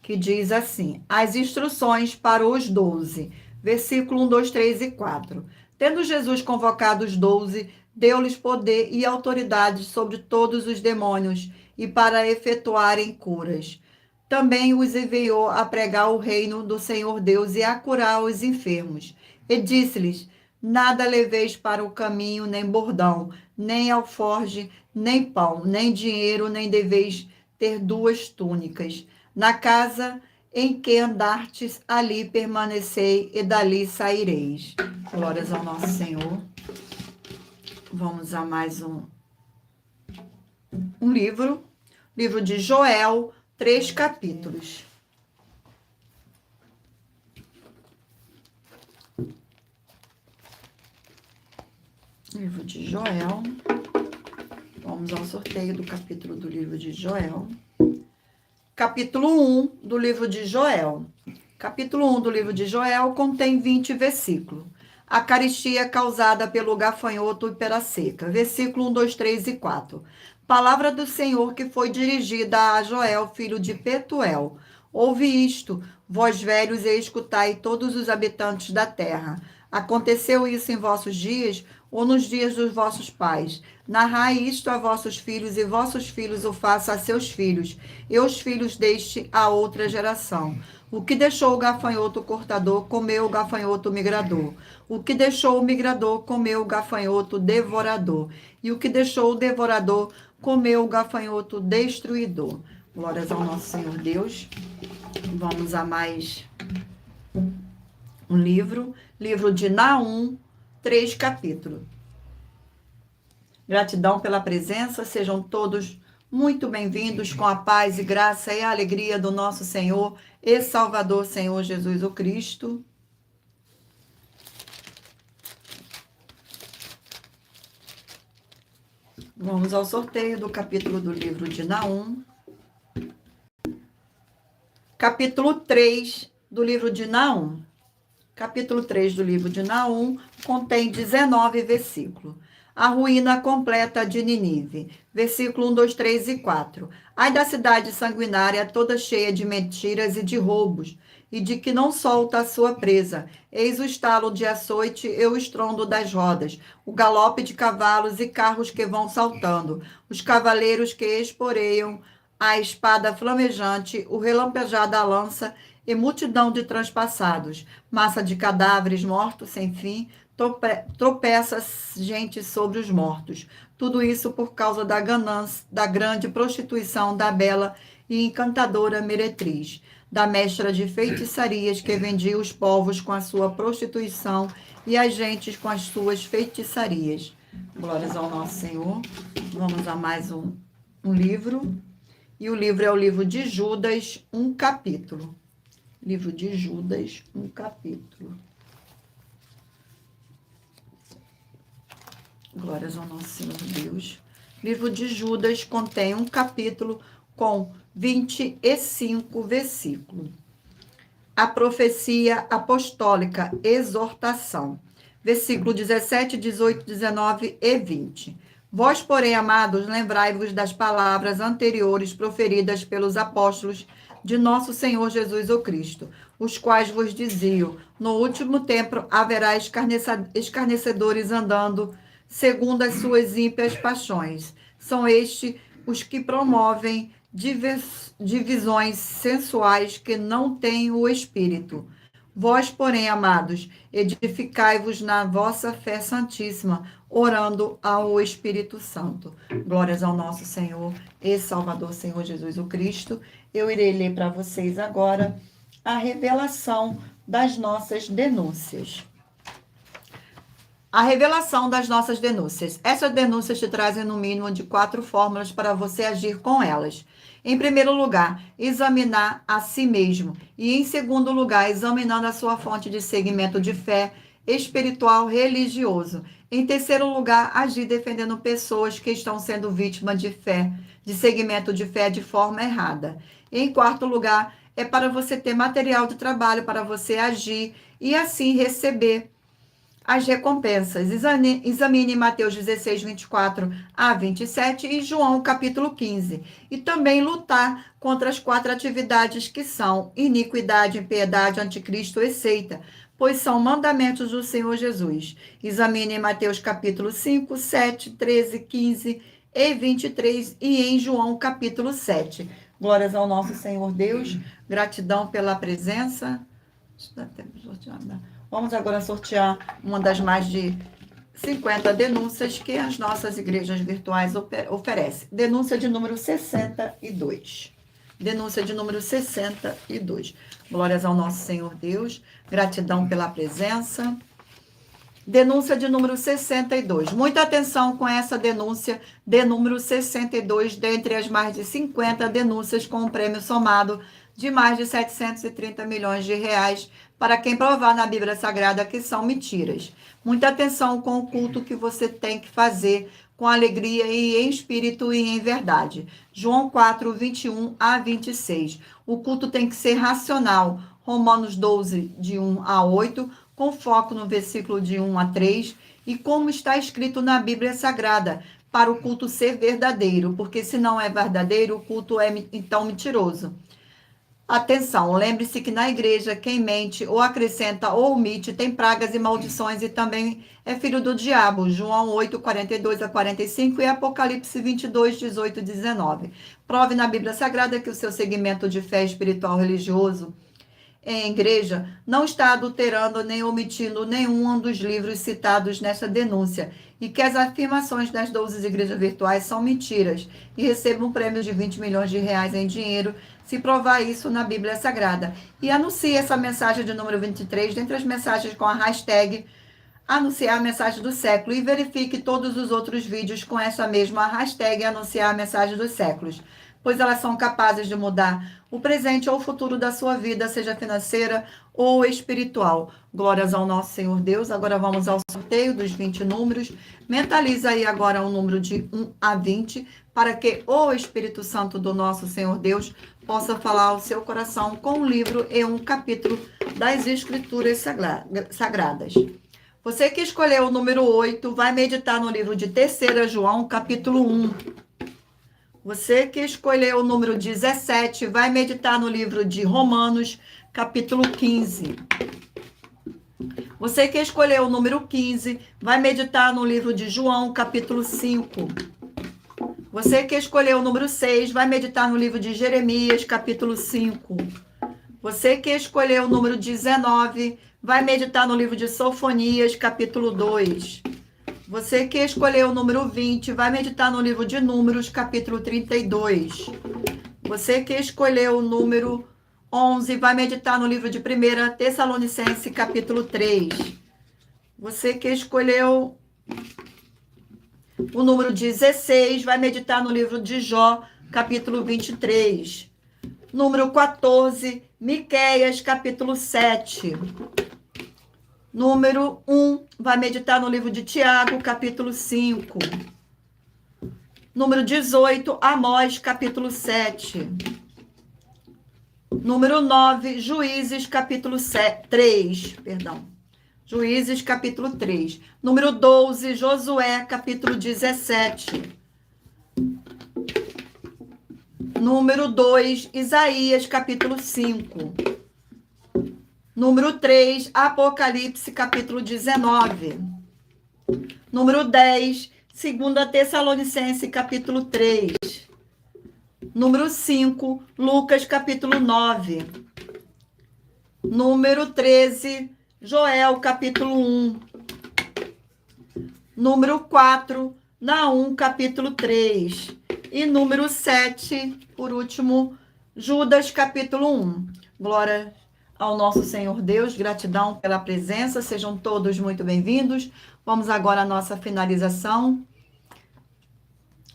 Speaker 1: que diz assim: as instruções para os 12, versículo 1, 2, 3 e 4. Tendo Jesus convocado os 12, deu-lhes poder e autoridade sobre todos os demônios e para efetuarem curas. Também os enviou a pregar o reino do Senhor Deus e a curar os enfermos. E disse-lhes: nada leveis para o caminho, nem bordão, nem alforge, nem pão, nem dinheiro, nem deveis ter 2 túnicas. Na casa em que andartes, ali permanecei e dali saireis. Glórias ao nosso Senhor. Vamos a mais um livro. Livro de Joel, 3 capítulos. Livro de Joel. Vamos ao sorteio do capítulo do livro de Joel. Capítulo 1 do livro de Joel. Capítulo 1 do livro de Joel contém 20 versículos. A carestia causada pelo gafanhoto e pela seca. Versículo 1, 2, 3 e 4. Palavra do Senhor que foi dirigida a Joel, filho de Petuel. Ouve isto, vós velhos, e escutai todos os habitantes da terra. Aconteceu isso em vossos dias ou nos dias dos vossos pais? Narrai isto a vossos filhos, e vossos filhos o façam a seus filhos, e os filhos deste a outra geração. O que deixou o gafanhoto cortador, comeu o gafanhoto migrador. O que deixou o migrador, comeu o gafanhoto devorador. E o que deixou o devorador, comeu o gafanhoto destruidor. Glórias ao nosso Senhor Deus. Vamos a mais um livro. Livro de Naum, 3 capítulos. Gratidão pela presença, sejam todos Muito bem-vindos com a paz e graça e a alegria do nosso Senhor e Salvador, Senhor Jesus o Cristo. Vamos ao sorteio do capítulo do livro de Naum. Capítulo 3 do livro de Naum. Capítulo 3 do livro de Naum contém 19 versículos. A ruína completa de Nínive. Versículo 1, 2, 3 e 4. Ai da cidade sanguinária, toda cheia de mentiras e de roubos, e de que não solta a sua presa. Eis o estalo de açoite e o estrondo das rodas, o galope de cavalos e carros que vão saltando, os cavaleiros que esporeiam a espada flamejante, o relampejar da lança e multidão de transpassados, massa de cadáveres mortos sem fim, tropeça gente sobre os mortos. Tudo isso por causa da ganância, da grande prostituição da bela e encantadora meretriz, da mestra de feitiçarias que vendia os povos com a sua prostituição e as gentes com as suas feitiçarias. Glórias ao nosso Senhor. Vamos a mais um livro. E o livro é o livro de Judas, um capítulo. Livro de Judas, um capítulo. Glórias ao nosso Senhor Deus. Livro de Judas contém um capítulo com 25 versículos. A profecia apostólica, exortação. Versículo 17, 18, 19 e 20. Vós, porém, amados, lembrai-vos das palavras anteriores proferidas pelos apóstolos de nosso Senhor Jesus o Cristo, os quais vos diziam: no último tempo haverá escarnecedores andando segundo as suas ímpias paixões. São estes os que promovem divisões sensuais que não têm o Espírito. Vós, porém, amados, edificai-vos na vossa fé santíssima, orando ao Espírito Santo. Glórias ao nosso Senhor e Salvador, Senhor Jesus o Cristo. Eu irei ler para vocês agora a revelação das nossas denúncias. A revelação das nossas denúncias. Essas denúncias te trazem no mínimo de 4 fórmulas para você agir com elas. Em primeiro lugar, examinar a si mesmo. E em segundo lugar, examinando a sua fonte de segmento de fé espiritual religioso. Em terceiro lugar, agir defendendo pessoas que estão sendo vítimas de fé, de segmento de fé de forma errada. Em quarto lugar, é para você ter material de trabalho para você agir e assim receber as recompensas. Examine Mateus 16, 24 a 27 e João capítulo 15. E também lutar contra as 4 atividades que são iniquidade, impiedade, anticristo e seita, pois são mandamentos do Senhor Jesus. Examine Mateus capítulo 5, 7, 13, 15 e 23 e em João capítulo 7. Glórias ao nosso Senhor Deus. Gratidão pela presença. Vamos agora sortear uma das mais de 50 denúncias que as nossas igrejas virtuais oferecem. Denúncia de número 62. Denúncia de número 62. Glórias ao nosso Senhor Deus. Gratidão pela presença. Denúncia de número 62. Muita atenção com essa denúncia de número 62, dentre as mais de 50 denúncias com um prêmio somado de mais de 730 milhões de reais para quem provar na Bíblia Sagrada que são mentiras. Muita atenção com o culto que você tem que fazer com alegria e em espírito e em verdade. João 4, 21 a 26. O culto tem que ser racional. Romanos 12, de 1 a 8, com foco no versículo de 1 a 3, e como está escrito na Bíblia Sagrada, para o culto ser verdadeiro, porque se não é verdadeiro, o culto é então mentiroso. Atenção, lembre-se que na igreja quem mente ou acrescenta ou omite tem pragas e maldições e também é filho do diabo. João 8, 42 a 45 e Apocalipse 22, 18 e 19. Prove na Bíblia Sagrada que o seu segmento de fé espiritual religioso em igreja não está adulterando nem omitindo nenhum dos livros citados nesta denúncia e que as afirmações das 12 igrejas virtuais são mentiras e receba um prêmio de 20 milhões de reais em dinheiro se provar isso na Bíblia Sagrada. E anuncie essa mensagem de número 23 dentre as mensagens com a hashtag anunciar a mensagem do século e verifique todos os outros vídeos com essa mesma hashtag anunciar a mensagem dos séculos, pois elas são capazes de mudar o presente ou o futuro da sua vida, seja financeira ou espiritual. Glórias ao nosso Senhor Deus. Agora vamos ao sorteio dos 20 números. Mentaliza aí agora um número de 1 a 20, para que o Espírito Santo do nosso Senhor Deus possa falar ao seu coração com um livro e um capítulo das Escrituras Sagradas. Você que escolheu o número 8, vai meditar no livro de 3 João, capítulo 1. Você que escolheu o número 17, vai meditar no livro de Romanos, capítulo 15. Você que escolheu o número 15, vai meditar no livro de João, capítulo 5. Você que escolheu o número 6, vai meditar no livro de Jeremias, capítulo 5. Você que escolheu o número 19, vai meditar no livro de Sofonias, capítulo 2. Você que escolheu o número 20, vai meditar no livro de Números, capítulo 32. Você que escolheu o número 11, vai meditar no livro de 1 Tessalonicenses, capítulo 3. Você que escolheu o número 16, vai meditar no livro de Jó, capítulo 23. Número 14, Miqueias, capítulo 7. Número 1, vai meditar no livro de Tiago, capítulo 5. Número 18, Amós, capítulo 7. Número 9, Juízes, capítulo 3. Juízes, capítulo 3. Número 12, Josué, capítulo 17. Número 2, Isaías, capítulo 5. Número 3, Apocalipse, capítulo 19. Número 10, 2 Tessalonicenses, capítulo 3. Número 5, Lucas, capítulo 9. Número 13, Joel, capítulo 1. Número 4, Naum, capítulo 3. E número 7, por último, Judas, capítulo 1. Glória ao nosso Senhor Deus, gratidão pela presença, sejam todos muito bem-vindos. Vamos agora à nossa finalização.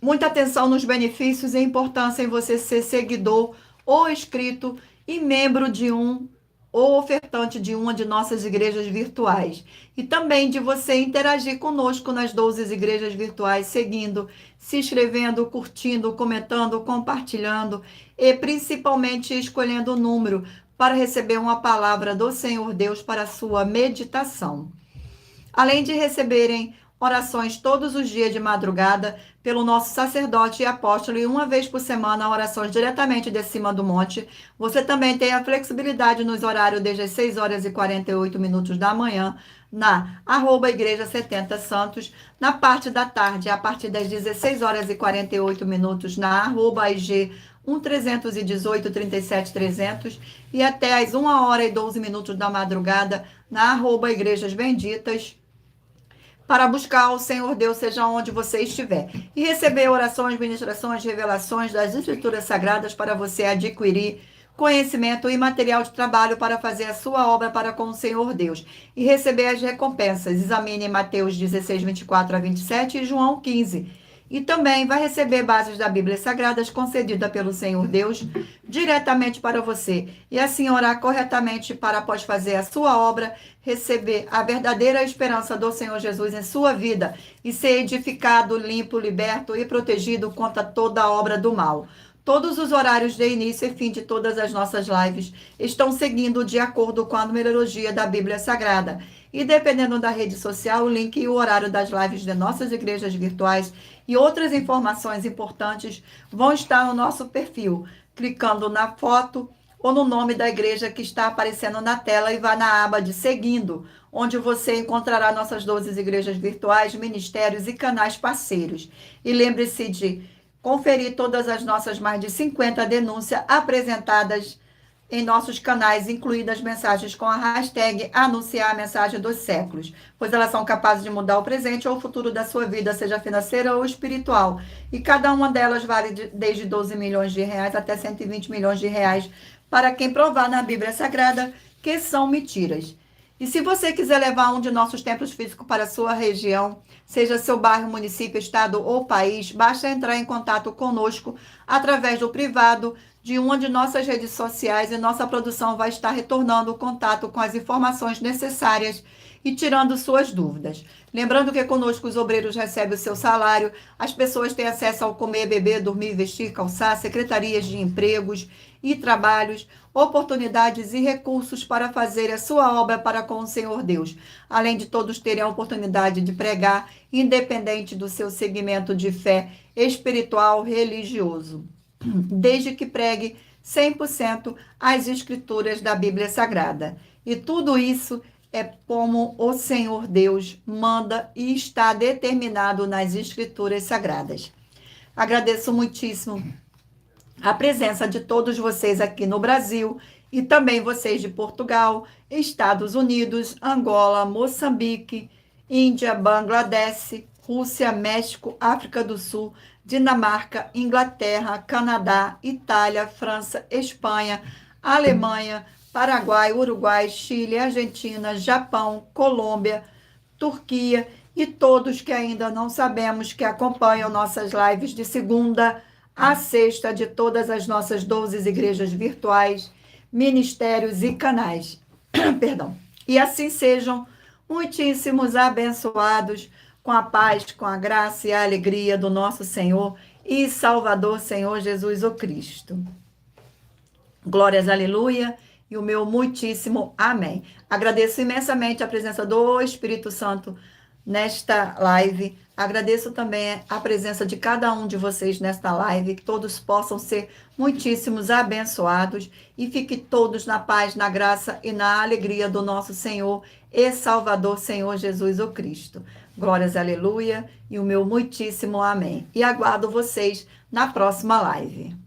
Speaker 1: Muita atenção nos benefícios e importância em você ser seguidor ou inscrito e membro de ou ofertante de uma de nossas igrejas virtuais. E também de você interagir conosco nas 12 igrejas virtuais, seguindo, se inscrevendo, curtindo, comentando, compartilhando e principalmente escolhendo o número para receber uma palavra do Senhor Deus para a sua meditação. Além de receberem orações todos os dias de madrugada pelo nosso sacerdote e apóstolo e uma vez por semana orações diretamente de cima do monte, você também tem a flexibilidade nos horários desde as 6h48 da manhã na @igreja 70 Santos, na parte da tarde a partir das 16h48 na @ig 1318 37 300 e até às 1h12 da madrugada na @igrejas benditas, para buscar o Senhor Deus, seja onde você estiver. E receber orações, ministrações, revelações das Escrituras Sagradas para você adquirir conhecimento e material de trabalho para fazer a sua obra para com o Senhor Deus. E receber as recompensas. Examine Mateus 16, 24 a 27 e João 15. E também vai receber bases da Bíblia Sagradas concedida pelo Senhor Deus diretamente para você. E assim orar corretamente para, após fazer a sua obra, receber a verdadeira esperança do Senhor Jesus em sua vida e ser edificado, limpo, liberto e protegido contra toda a obra do mal. Todos os horários de início e fim de todas as nossas lives estão seguindo de acordo com a numerologia da Bíblia Sagrada. E dependendo da rede social, o link e o horário das lives de nossas igrejas virtuais e outras informações importantes vão estar no nosso perfil, clicando na foto ou no nome da igreja que está aparecendo na tela e vá na aba de Seguindo, onde você encontrará nossas 12 igrejas virtuais, ministérios e canais parceiros. E lembre-se de conferir todas as nossas mais de 50 denúncias apresentadas em nossos canais, incluídas mensagens com a hashtag anunciar a mensagem dos séculos, pois elas são capazes de mudar o presente ou o futuro da sua vida, seja financeira ou espiritual. E cada uma delas vale desde 12 milhões de reais até 120 milhões de reais para quem provar na Bíblia Sagrada que são mentiras. E se você quiser levar um de nossos templos físicos para a sua região, seja seu bairro, município, estado ou país, basta entrar em contato conosco através do privado de uma de nossas redes sociais e nossa produção vai estar retornando o contato com as informações necessárias e tirando suas dúvidas. Lembrando que conosco os obreiros recebem o seu salário, as pessoas têm acesso ao comer, beber, dormir, vestir, calçar, secretarias de empregos e trabalhos, oportunidades e recursos para fazer a sua obra para com o Senhor Deus. Além de todos terem a oportunidade de pregar, independente do seu segmento de fé espiritual, religioso, desde que pregue 100% as escrituras da Bíblia Sagrada. E tudo isso é como o Senhor Deus manda e está determinado nas escrituras sagradas. Agradeço muitíssimo a presença de todos vocês aqui no Brasil e também vocês de Portugal, Estados Unidos, Angola, Moçambique, Índia, Bangladesh, Rússia, México, África do Sul, Dinamarca, Inglaterra, Canadá, Itália, França, Espanha, Alemanha, Paraguai, Uruguai, Chile, Argentina, Japão, Colômbia, Turquia e todos que ainda não sabemos que acompanham nossas lives de segunda a sexta de todas as nossas 12 igrejas virtuais, ministérios e canais. Perdão. E assim sejam muitíssimos abençoados com a paz, com a graça e a alegria do nosso Senhor e Salvador, Senhor Jesus o Cristo. Glórias, aleluia, e o meu muitíssimo amém. Agradeço imensamente a presença do Espírito Santo nesta live. Agradeço também a presença de cada um de vocês nesta live, que todos possam ser muitíssimos abençoados e fiquem todos na paz, na graça e na alegria do nosso Senhor e Salvador, Senhor Jesus o Cristo. Glórias, aleluia, e o meu muitíssimo amém. E aguardo vocês na próxima live.